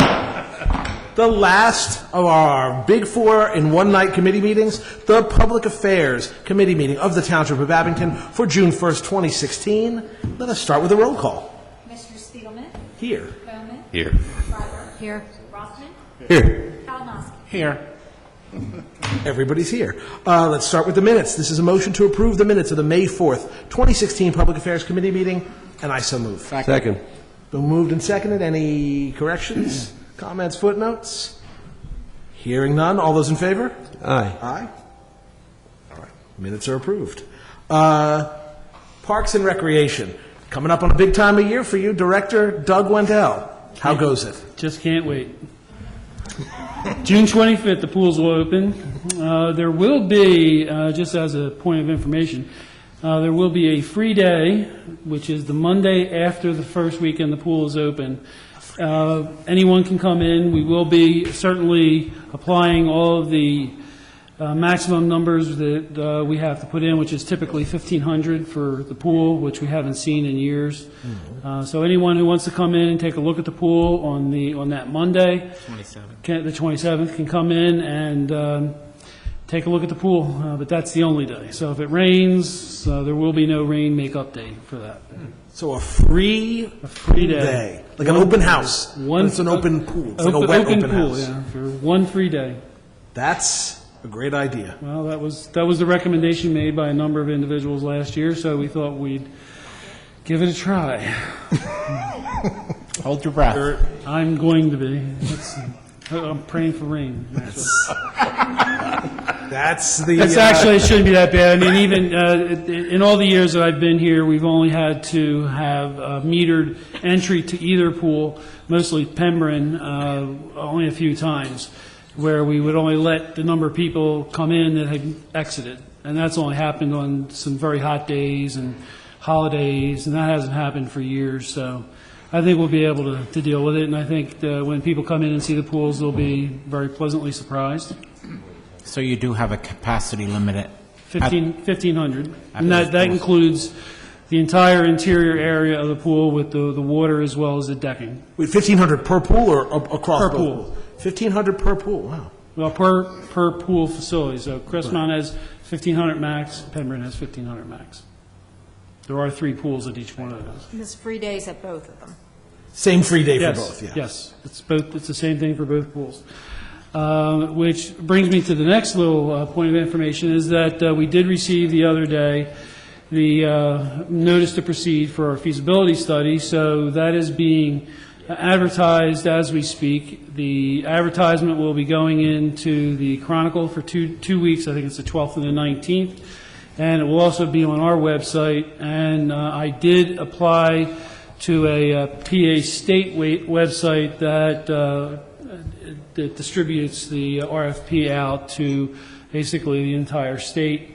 the last of our Big Four in one-night committee meetings, the Public Affairs Committee meeting of the Township of Abington for June 1st, 2016. Let us start with a roll call. Mr. Spiegelman. Here. Bowman. Here. Schreiber. Here. Rossman. Here. Kalinowski. Here. Everybody's here. Let's start with the minutes. This is a motion to approve the minutes of the May 4th, 2016 Public Affairs Committee meeting, and I so move. Second. Been moved and seconded. Any corrections, comments, footnotes? Hearing none. All those in favor? Aye. Aye. All right. Minutes are approved. Parks and Recreation. Coming up on a big time of year for you, Director Doug Wendell. How goes it? Just can't wait. June 25th, the pools will open. There will be, just as a point of information, there will be a free day, which is the Monday after the first weekend the pool is open. Anyone can come in. We will be certainly applying all of the maximum numbers that we have to put in, which is typically 1,500 for the pool, which we haven't seen in years. So anyone who wants to come in and take a look at the pool on that Monday, the 27th, can come in and take a look at the pool. But that's the only day. So if it rains, there will be no rain makeup day for that. So a free day. Like an open house. It's an open pool. It's like a wet open pool, house. yeah, for one free day. That's a great idea. Well, that was the recommendation made by a number of individuals last year, so we thought we'd give it a try. Hold your breath. I'm going to be. I'm praying for rain. That's the... That's actually, it shouldn't be that bad. I mean, even in all the years that I've been here, we've only had to have metered entry to either pool, mostly Pembroke, only a few times, where we would only let the number of people come in that had exited. And that's only happened on some very hot days and holidays, and that hasn't happened for years. So I think we'll be able to deal with it, and I think when people come in and see the pools, they'll be very pleasantly surprised. So you do have a capacity limit at 1,500. And that includes the entire interior area of the pool with the water as well as the decking. Wait, 1,500 per pool or across Per both pool. pools? 1,500 per pool, wow. Well, per pool facility. So Crestmont has 1,500 max, Pembroke has 1,500 max. There are 3 pools at each one of those. There's free days at both of them. Same free day for Yes, both, yeah. Yes, it's both, it's the same thing for both pools. Which brings me to the next little point of information, is that we did receive the other day the notice to proceed for our feasibility study, so that is being advertised as we speak. The advertisement will be going into the Chronicle for two weeks, I think it's the 12th and the 19th, and it will also be on our website, and I did apply to a PA state website that distributes the RFP out to basically the entire state.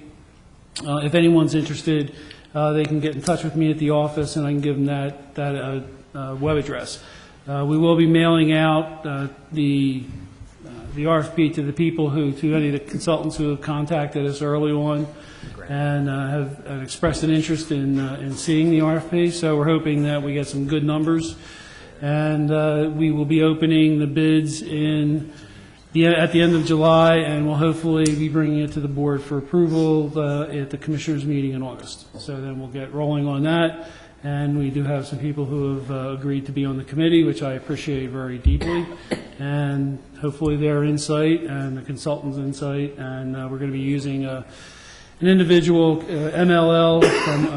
If anyone's interested, they can get in touch with me at the office, and I can give them that web address. We will be mailing out the RFP to the people to any of the consultants who have contacted us early on and have expressed an interest in seeing the RFP. So we're hoping that we get some good numbers. And we will be opening the bids at the end of July, and we'll hopefully be bringing it to the board for approval at the commissioners' meeting in August. So then we'll get rolling on that, and we do have some people who have agreed to be on the committee, which I appreciate very deeply, and hopefully their insight and the consultant's insight, and we're going to be using an individual, MLL, from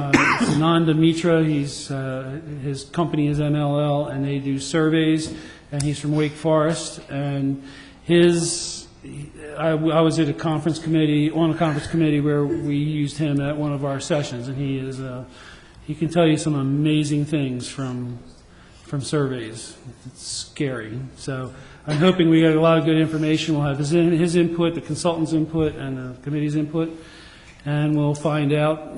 Sananda Mitra. His company is MLL, and they do surveys, and he's from Wake Forest. And I was at a conference committee where we used him at one of our sessions, and he can tell you some amazing things from surveys. It's scary. So I'm hoping we get a lot of good information. We'll have his input, the consultant's input, and the committee's input. And we'll find out,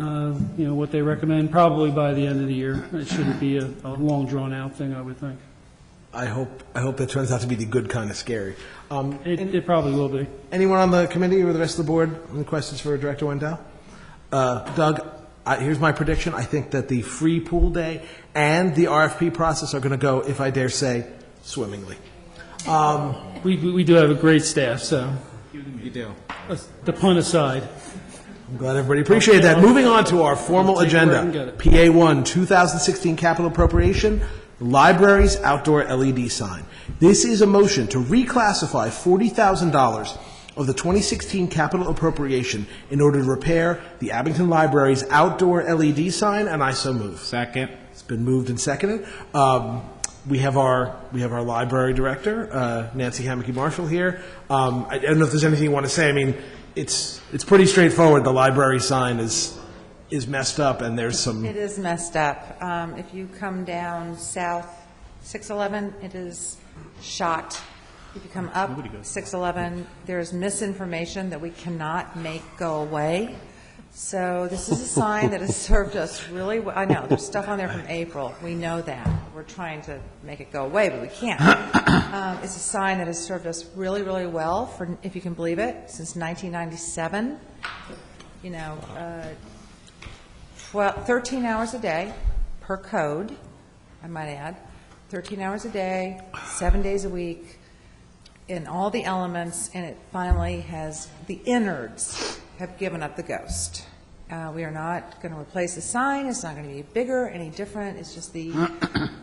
what they recommend probably by the end of the year. It shouldn't be a long, drawn-out thing, I would think. I hope that turns out to be the good kind of scary. It probably will be. Anyone on the committee or the rest of the board, any questions for Director Wendell? Doug, here's my prediction. I think that the free pool day and the RFP process are going to go, if I dare say, swimmingly. We do have a great staff, so. You do. The pun aside. I'm glad everybody appreciated that. Moving on to our formal agenda. PA1, 2016 capital appropriation, libraries outdoor LED sign. This is a motion to reclassify $40,000 of the 2016 capital appropriation in order to repair the Abington Library's outdoor LED sign, and I so move. Second. It's been moved and seconded. We have our library director, Nancy Hammocky-Marshall, here. I don't know if there's anything you want to say. I mean, it's pretty straightforward. The library sign is messed up, and there's some. It is messed up. If you come down south 611, it is shot. If you come up 611, there's misinformation that we cannot make go away. So this is a sign that has served us really well. I know, there's stuff on there from April. We know that. We're trying to make it go away, but we can't. It's a sign that has served us really, really well, for, if you can believe it, since 1997. 13 hours a day per code, I might add. 13 hours a day, 7 days a week, in all the elements, and it finally has, the innards have given up the ghost. We are not going to replace the sign. It's not going to be bigger, any different. It's just the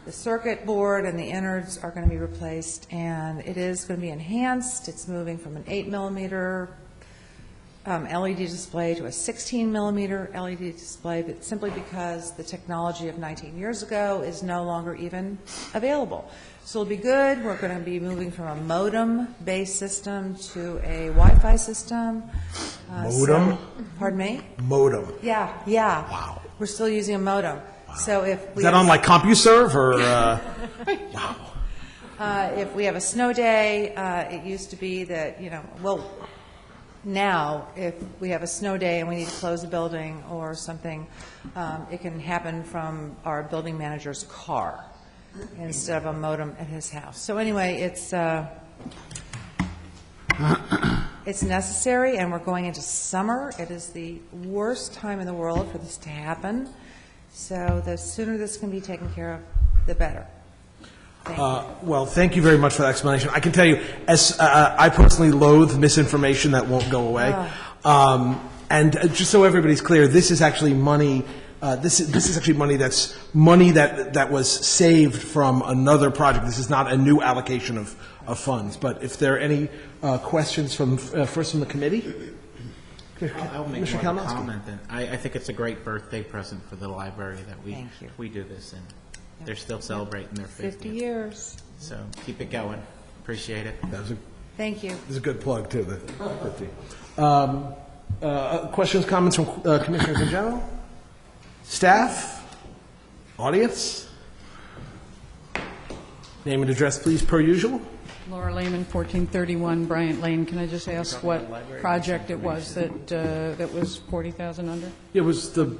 circuit board and the innards are going to be replaced, and it is going to be enhanced. It's moving from an 8mm LED display to a 16mm LED display, but simply because the technology of 19 years ago is no longer even available. So it'll be good. We're going to be moving from a modem-based system to a Wi-Fi system. Modem? Pardon me? Modem. Yeah. Wow. We're still using a modem. Wow. So if we is that on like CompuServe or? Wow. If we have a snow day, it used to be that now, if we have a snow day and we need to close a building or something, it can happen from our building manager's car instead of a modem at his house. So anyway, it's necessary, and we're going into summer. It is the worst time in the world for this to happen. So the sooner this can be taken care of, the better. Well, thank you very much for that explanation. I can tell you, as I personally loathe misinformation that won't go away. And just so everybody's clear, this is actually money. This is actually money that was saved from another project. This is not a new allocation of funds. But if there are any questions from first from the committee, I'll make Mr. one Kalinowski. comment then. I think it's a great birthday present for the library that Thank you. we do this, and they're still celebrating their 50 50th. years. So keep it going. Appreciate it. Thank you. This is a good plug, too. Questions, comments from commissioners in general? Staff? Audience? Name and address, please, per usual. Laura Lehman, 1431 Bryant Lane. Can I just ask what project it was that was 40,000 under? It was the,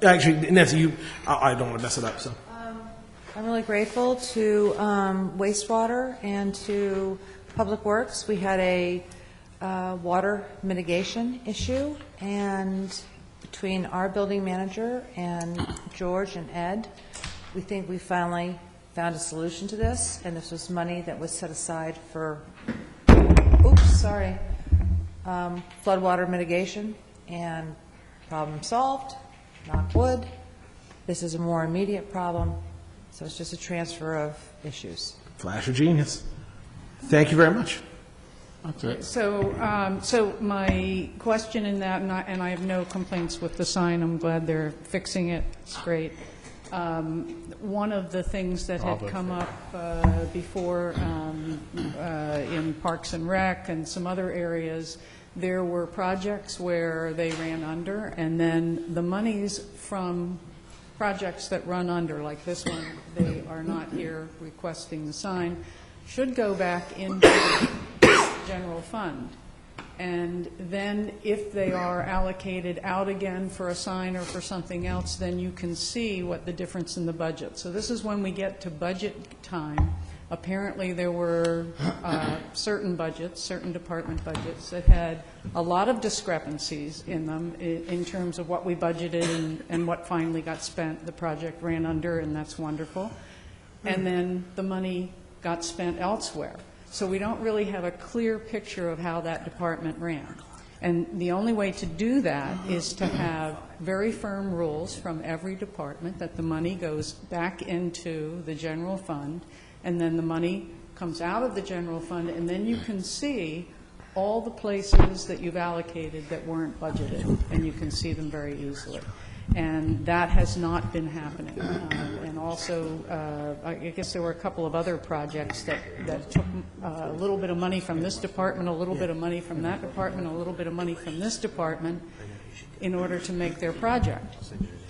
actually, Nancy, I don't want to mess it up, so. I'm really grateful to wastewater and to Public Works. We had a water mitigation issue, and between our building manager and George and Ed, we think we finally found a solution to this, and this was money that was set aside for, floodwater mitigation, and problem solved, knock wood. This is a more immediate problem, so it's just a transfer of issues. Flash of genius. Thank you very much. That's it. So my question in that, and I have no complaints with the sign, I'm glad they're fixing it, it's great. One of the things that had come up before in Parks and Rec and some other areas, there were projects where they ran under, and then the monies from projects that run under, like this one, they are not here requesting the sign, should go back into the general fund. And then if they are allocated out again for a sign or for something else, then you can see what the difference in the budget. So this is when we get to budget time. Apparently there were certain budgets, certain department budgets that had a lot of discrepancies in them in terms of what we budgeted and what finally got spent. The project ran under, and that's wonderful. And then the money got spent elsewhere. So we don't really have a clear picture of how that department ran. And the only way to do that is to have very firm rules from every department that the money goes back into the general fund, and then the money comes out of the general fund, and then you can see all the places that you've allocated that weren't budgeted, and you can see them very easily. And that has not been happening. And also, I guess there were a couple of other projects that took a little bit of money from this department, a little bit of money from that department, a little bit of money from this department in order to make their project.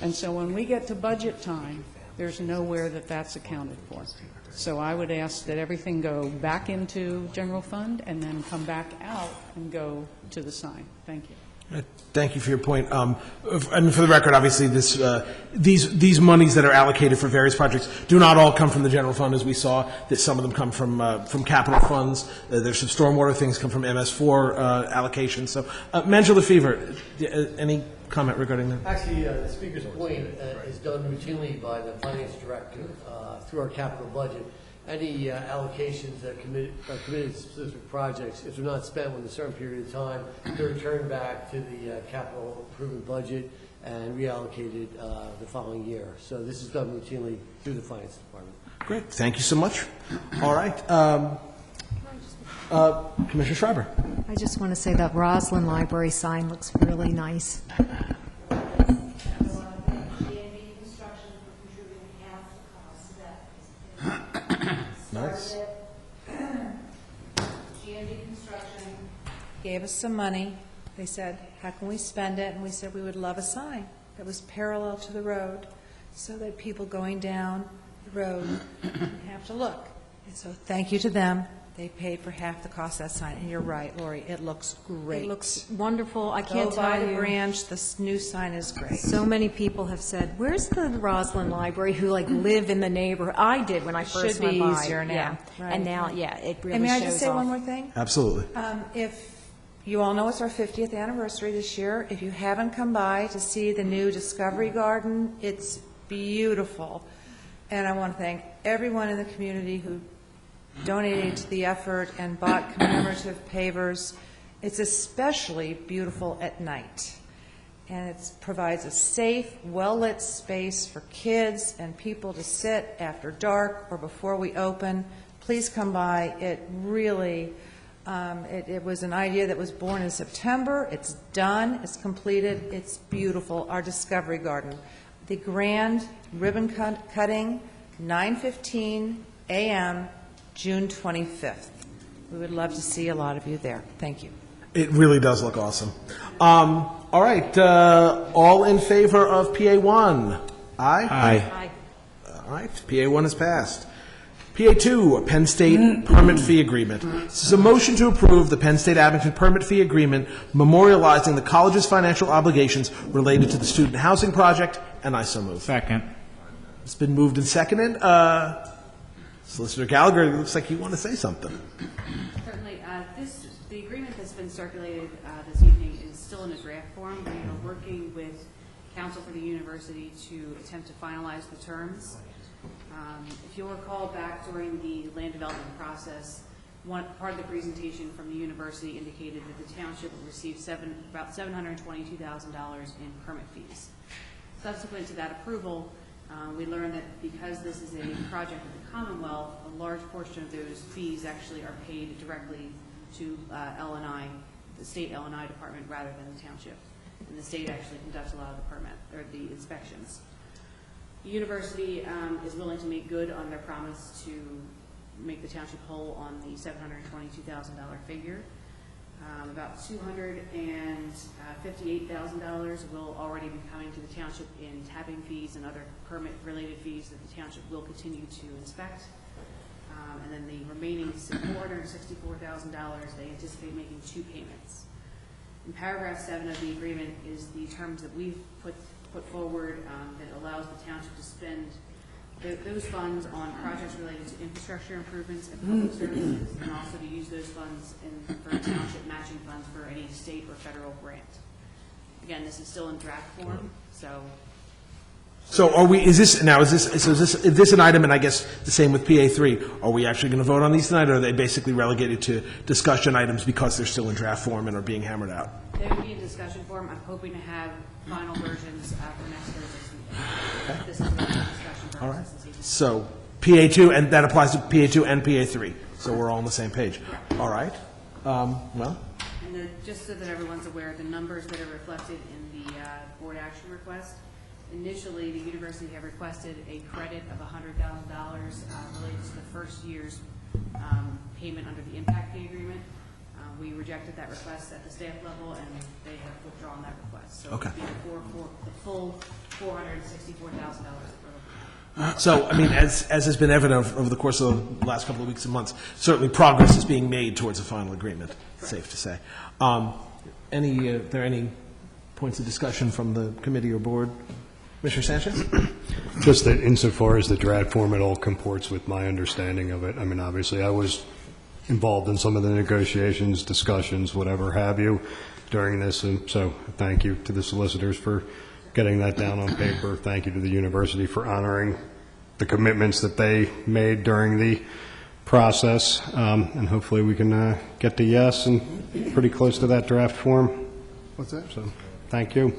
And so when we get to budget time, there's nowhere that that's accounted for. So I would ask that everything go back into general fund and then come back out and go to the sign. Thank you. Thank you for your point. And for the record, obviously, these monies that are allocated for various projects do not all come from the general fund, as we saw. That some of them come from capital funds. There's some stormwater things come from MS4 allocations. So, Manager LaFever, any comment regarding that? Actually, the speaker's point is done routinely by the finance director through our capital budget. Any allocations that are committed to specific projects, if they're not spent within a certain period of time, they're returned back to the capital improvement budget and reallocated the following year. So this is done routinely through the finance department. Great. Thank you so much. All right. Commissioner Schreiber. I just want to say that Roslyn Library sign looks really nice. Nice. G&D Construction gave us some money. They said, how can we spend it? And we said we would love a sign that was parallel to the road so that people going down the road didn't have to look. And so thank you to them. They paid for half the cost of that sign. And you're right, Lori, it looks great. It looks wonderful. I can't Go tell by you. the branch, this new sign is great. So many people have said, "Where's the Roslyn Library?" Who live in the neighborhood. I did when I first Should went be by. easier now. Yeah. Right. And now, yeah, it really And may I shows just say off. one more thing? Absolutely. If you all know it's our 50th anniversary this year, if you haven't come by to see the new Discovery Garden, it's beautiful. And I want to thank everyone in the community who donated to the effort and bought commemorative pavers. It's especially beautiful at night. And it provides a safe, well-lit space for kids and people to sit after dark or before we open. Please come by. It really, it was an idea that was born in September. It's done. It's completed. It's beautiful. Our Discovery Garden. The grand ribbon cutting, 9:15 a.m., June 25th. We would love to see a lot of you there. Thank you. It really does look awesome. All right, all in favor of PA1? Aye? Aye. All right, PA1 is passed. PA2, a Penn State permit fee agreement. This is a motion to approve the Penn State Abington permit fee agreement memorializing the college's financial obligations related to the student housing project, and I so move. Second. It's been moved and seconded. Solicitor Gallagher, it looks like you want to say something. Certainly. The agreement that's been circulated this evening is still in a draft form. We are working with counsel for the university to attempt to finalize the terms. If you'll recall back during the land development process, part of the presentation from the university indicated that the township would receive about $722,000 in permit fees. Subsequent to that approval, we learned that because this is a project of the Commonwealth, a large portion of those fees actually are paid directly to L&I, the state L&I department, rather than the township. And the state actually conducts a lot of the inspections. The university is willing to make good on their promise to make the township whole on the $722,000 figure. About $258,000 will already be coming to the township in tapping fees and other permit-related fees that the township will continue to inspect. And then the remaining $464,000, they anticipate making 2 payments. In paragraph 7 of the agreement is the terms that we've put forward that allows the township to spend those funds on projects related to infrastructure improvements and public services, and also to use those funds for township matching funds for any state or federal grant. Again, this is still in draft form, so. So are we, is this an item, and I guess the same with PA3, are we actually going to vote on these tonight, or are they basically relegated to discussion items because they're still in draft form and are being hammered out? They would be in discussion form. I'm hoping to have final versions for next Thursday's meeting. Okay. This is the discussion process. All right. this evening. So PA2, and that applies to PA2 and PA3, so we're all on the same page. All right. Well, And just so that everyone's aware, the numbers that are reflected in the board action request, initially, the university had requested a credit of $100,000 related to the first year's payment under the impact fee agreement. We rejected that request at the staff level, and they have withdrawn that request. So Okay. it would be the full $464,000. so, I mean, as has been evident over the course of the last couple of weeks and months, certainly progress is being made towards a final agreement, safe to say. Are there any points of discussion from the committee or board? Mr. Sanchez? Just that insofar as the draft form, it all comports with my understanding of it. I mean, obviously, I was involved in some of the negotiations, discussions, whatever have you, during this, and so thank you to the solicitors for getting that down on paper. Thank you to the university for honoring the commitments that they made during the process, and hopefully we can get to yes and pretty close to that draft form. What's that? So, thank you.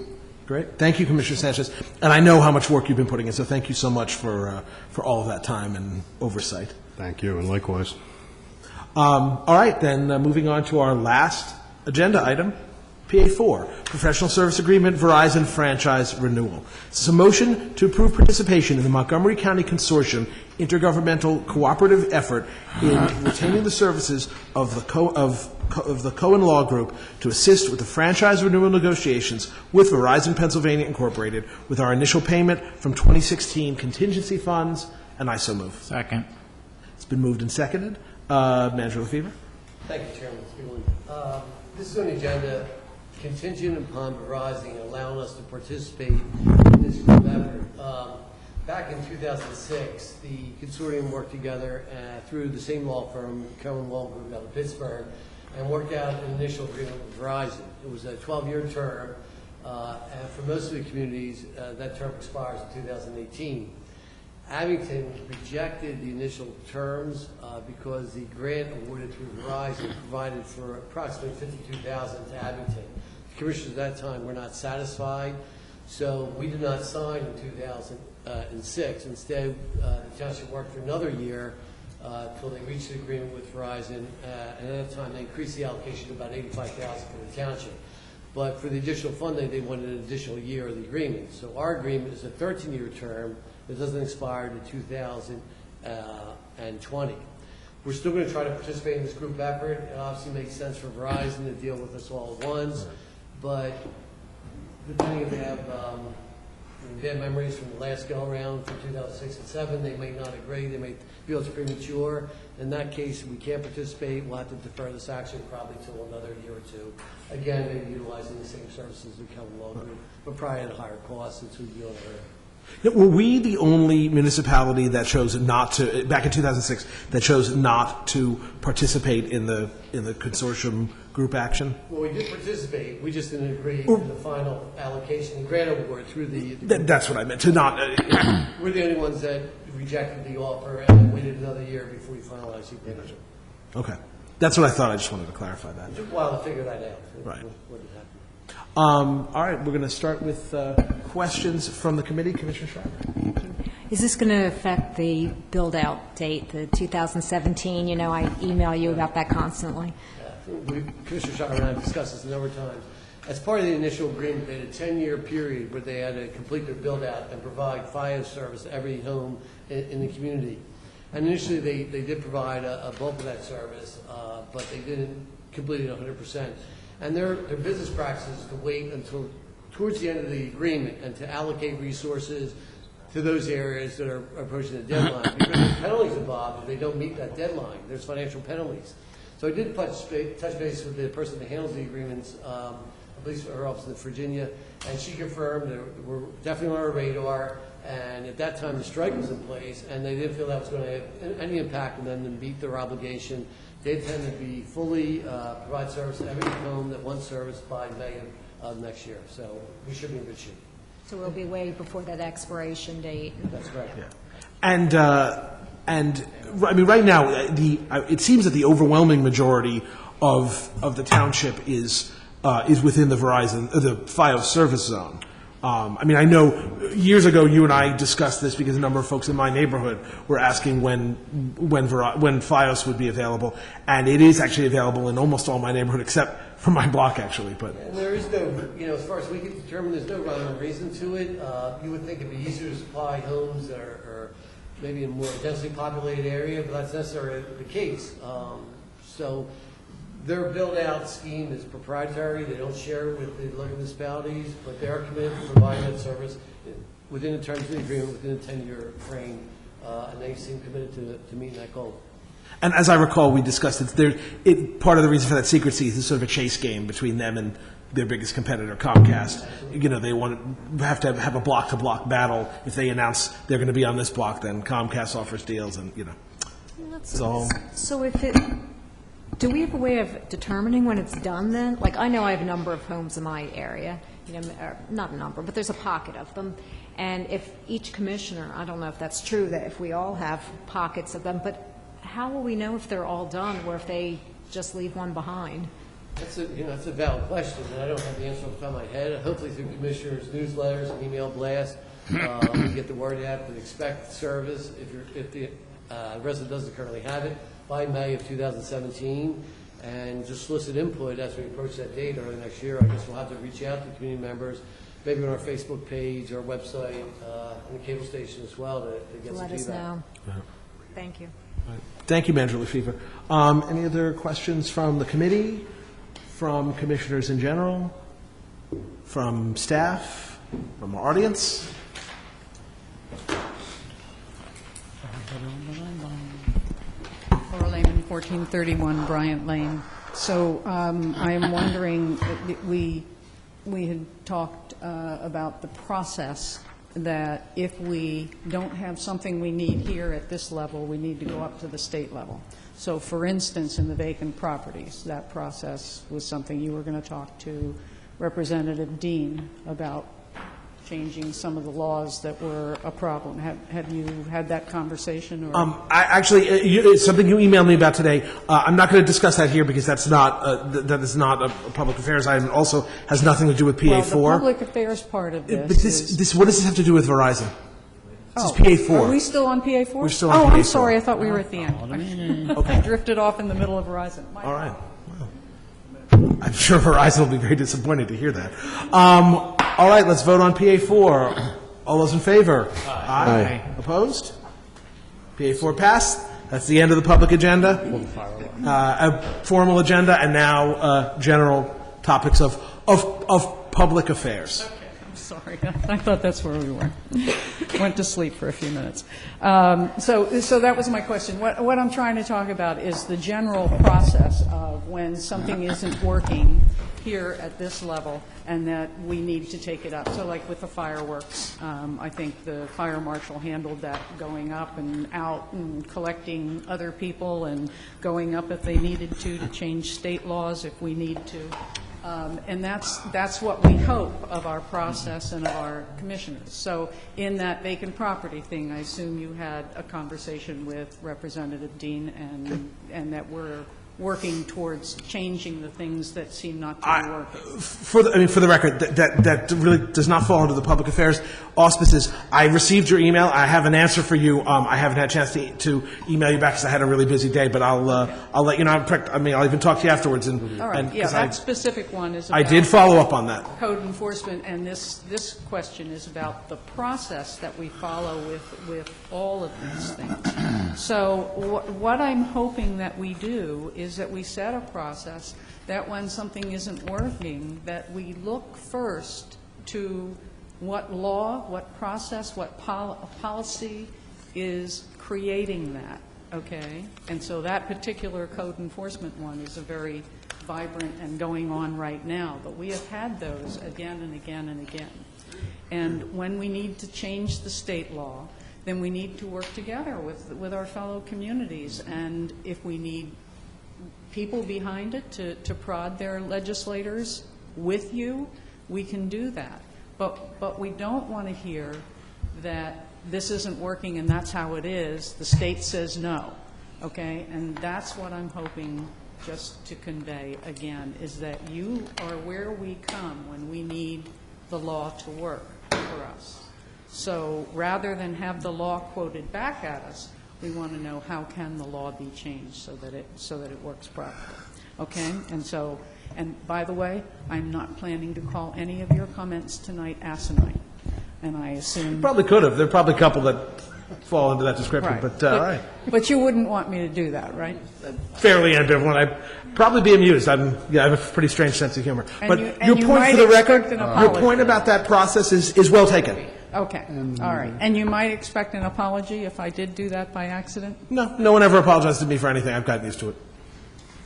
Great. Thank you, Commissioner Sanchez. And I know how much work you've been putting in, so thank you so much for all of that time and oversight. Thank you, and likewise. All right, then, moving on to our last agenda item, PA4, Professional Service Agreement Verizon Franchise Renewal. This is a motion to approve participation in the Montgomery County Consortium intergovernmental cooperative effort in retaining the services of the Cohen Law Group to assist with the franchise renewal negotiations with Verizon Pennsylvania Incorporated with our initial payment from 2016 contingency funds, and I so move. Second. It's been moved and seconded. Manager LaFever? Thank you, Chairman Spiegelman. This is on the agenda contingent upon Verizon allowing us to participate in this group effort. Back in 2006, the consortium worked together through the same law firm, Cohen Law Group out of Pittsburgh, and worked out an initial agreement with Verizon. It was a 12-year term, and for most of the communities, that term expires in 2018. Abington rejected the initial terms because the grant awarded through Verizon provided for approximately $52,000 to Abington. The commissioners at that time were not satisfied, so we did not sign in 2006. Instead, the township worked for another year until they reached an agreement with Verizon, and at that time they increased the allocation to about $85,000 for the township. But for the additional funding, they wanted an additional year of the agreement. So our agreement is a 13-year term. It doesn't expire to 2020. We're still going to try to participate in this group effort. It obviously makes sense for Verizon to deal with us all at once, but depending if they have bad memories from the last go-around from 2006 and 2007, they may not agree. They may feel it's premature. In that case, we can't participate. We'll have to defer this action probably till another year or two. Again, maybe utilizing the same services we come along with, but probably at a higher cost since we deal with it. Were we the only municipality that chose not to, back in 2006, that chose not to participate in the consortium group action? Well, we did participate. We just didn't agree to the final allocation and grant award through the. That's what I meant, to not. We're the only ones that rejected the offer and waited another year before we finalized the agreement. Okay. That's what I thought. I just wanted to clarify that. It took a while to figure that out. Right. What had happened. All right, we're going to start with questions from the committee. Commissioner Schreiber. Is this going to affect the build-out date, the 2017? You know, I email you about that constantly. Commissioner Schreiber and I have discussed this a number of times. As part of the initial agreement, they had a 10-year period where they had to complete their build-out and provide FiOS service to every home in the community. And initially, they did provide a bulk of that service, but they didn't complete it 100%. And their business practice is to wait until towards the end of the agreement and to allocate resources to those areas that are approaching the deadline. Because there's penalties involved if they don't meet that deadline. There's financial penalties. So I did touch base with the person that handles the agreements, I believe her office in Virginia, and she confirmed that we're definitely on our radar. And at that time, the strike was in place, and they didn't feel that was going to have any impact on them to meet their obligation. They intend to be fully provide service to every home that wants service by May of next year. So we should be in good shape. So we'll be way before that expiration date. That's correct. Yeah. And I mean, right now, it seems that the overwhelming majority of the township is within the Verizon, the FiOS service zone. I mean, I know years ago you and I discussed this because a number of folks in my neighborhood were asking when FiOS would be available, and it is actually available in almost all my neighborhood except for my block, actually. But and there is no, as far as we can determine, there's no rhyme or reason to it. You would think it'd be easier to supply homes that are maybe in a more densely populated area, but that's necessarily the case. So their build-out scheme is proprietary. They don't share it with the local municipalities, but they are committed to providing that service within the terms of the agreement, within a 10-year frame, and they seem committed to meeting that goal. And as I recall, we discussed it. Part of the reason for that secrecy is sort of a chase game between them and their biggest competitor, Comcast. You know, they have to have a block-to-block battle. If they announce they're going to be on this block, then Comcast offers deals, and So do we have a way of determining when it's done then? Like, I know I have a number of homes in my area, not a number, but there's a pocket of them. And if each commissioner, I don't know if that's true, that if we all have pockets of them, but how will we know if they're all done or if they just leave one behind? That's a valid question, and I don't have the answer off the top of my head. Hopefully through commissioners' newsletters and email blasts, we get the word out to expect service if the resident doesn't currently have it by May of 2017, and just solicit input as we approach that date early next year. I guess we'll have to reach out to community members, maybe on our Facebook page, our website, and the cable station as well to get some feedback. Let us know. Thank you. Thank you, Manager Lefevre. Any other questions from the committee, from commissioners in general, from staff, from our audience? 1431 Bryant Lane. So I am wondering, we had talked about the process that if we don't have something we need here at this level, we need to go up to the state level. So for instance, in the vacant properties, that process was something you were going to talk to Representative Dean about changing some of the laws that were a problem. Have you had that conversation? Or? It's something you emailed me about today. I'm not going to discuss that here because that is not a public affairs item. It also has nothing to do with PA4. Well, the public affairs part of But this what does this have to do with Verizon? This is PA4. Are we still on PA4? We're still on Oh, PA4. I'm sorry, I thought we were at the end. I drifted off in the middle of Verizon. All right. Well, I'm sure Verizon will be very disappointed to hear that. All right, let's vote on PA4. All those in favor? Aye. Opposed? PA4 passed. That's the end of the public agenda. A formal agenda, and now general topics of public affairs. I'm sorry, I thought that's where we were. Went to sleep for a few minutes. So that was my question. What I'm trying to talk about is the general process of when something isn't working here at this level and that we need to take it up. So like with the fireworks, I think the fire marshal handled that, going up and out and collecting other people and going up if they needed to change state laws if we need to. And that's what we hope of our process and of our commissioners. So in that vacant property thing, I assume you had a conversation with Representative Dean and that we're working towards changing the things that seem not to be working. For the record, that really does not fall under the public affairs auspices. I received your email. I have an answer for you. I haven't had a chance to email you back because I had a really busy day, but I'll let you know. I'll even talk to you afterwards. All right. Yeah, that specific one is about I did follow up on that. Code enforcement, and this question is about the process that we follow with all of these things. So what I'm hoping that we do is that we set a process that when something isn't working, that we look first to what law, what process, what policy is creating that, okay? And so that particular code enforcement one is a very vibrant and going on right now, but we have had those again and again and again. And when we need to change the state law, then we need to work together with our fellow communities. And if we need people behind it to prod their legislators with you, we can do that. But we don't want to hear that this isn't working and that's how it is. The state says no, okay? And that's what I'm hoping just to convey again, is that you are where we come when we need the law to work for us. So rather than have the law quoted back at us, we want to know how can the law be changed so that it works properly. Okay? And by the way, I'm not planning to call any of your comments tonight asinine. And I assume You probably could have. There are probably a couple that fall into that description, right. but all right. But you wouldn't want me to do that, right? Fairly ambivalent. I'd probably be amused. I have a pretty strange sense of humor. And But you- your and you point, might for the record, expect an your apology. point about that process is well taken. Okay, all right. And you might expect an apology if I did do that by accident? No one ever apologized to me for anything. I've gotten used to it.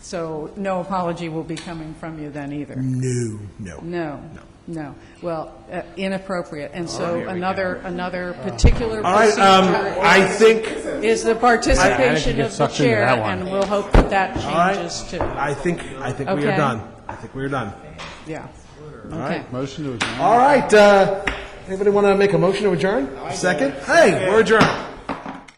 So no apology will be coming from you then either? No. Well, inappropriate. And so another particular All right, procedure I think is the participation of the chair, and we'll hope that All right. changes too. I think we are Okay. done. I think we are done. Yeah. All Okay. right, motion to adjourn. All right. Anybody want to make a motion to adjourn? Second? Hey, we're adjourned.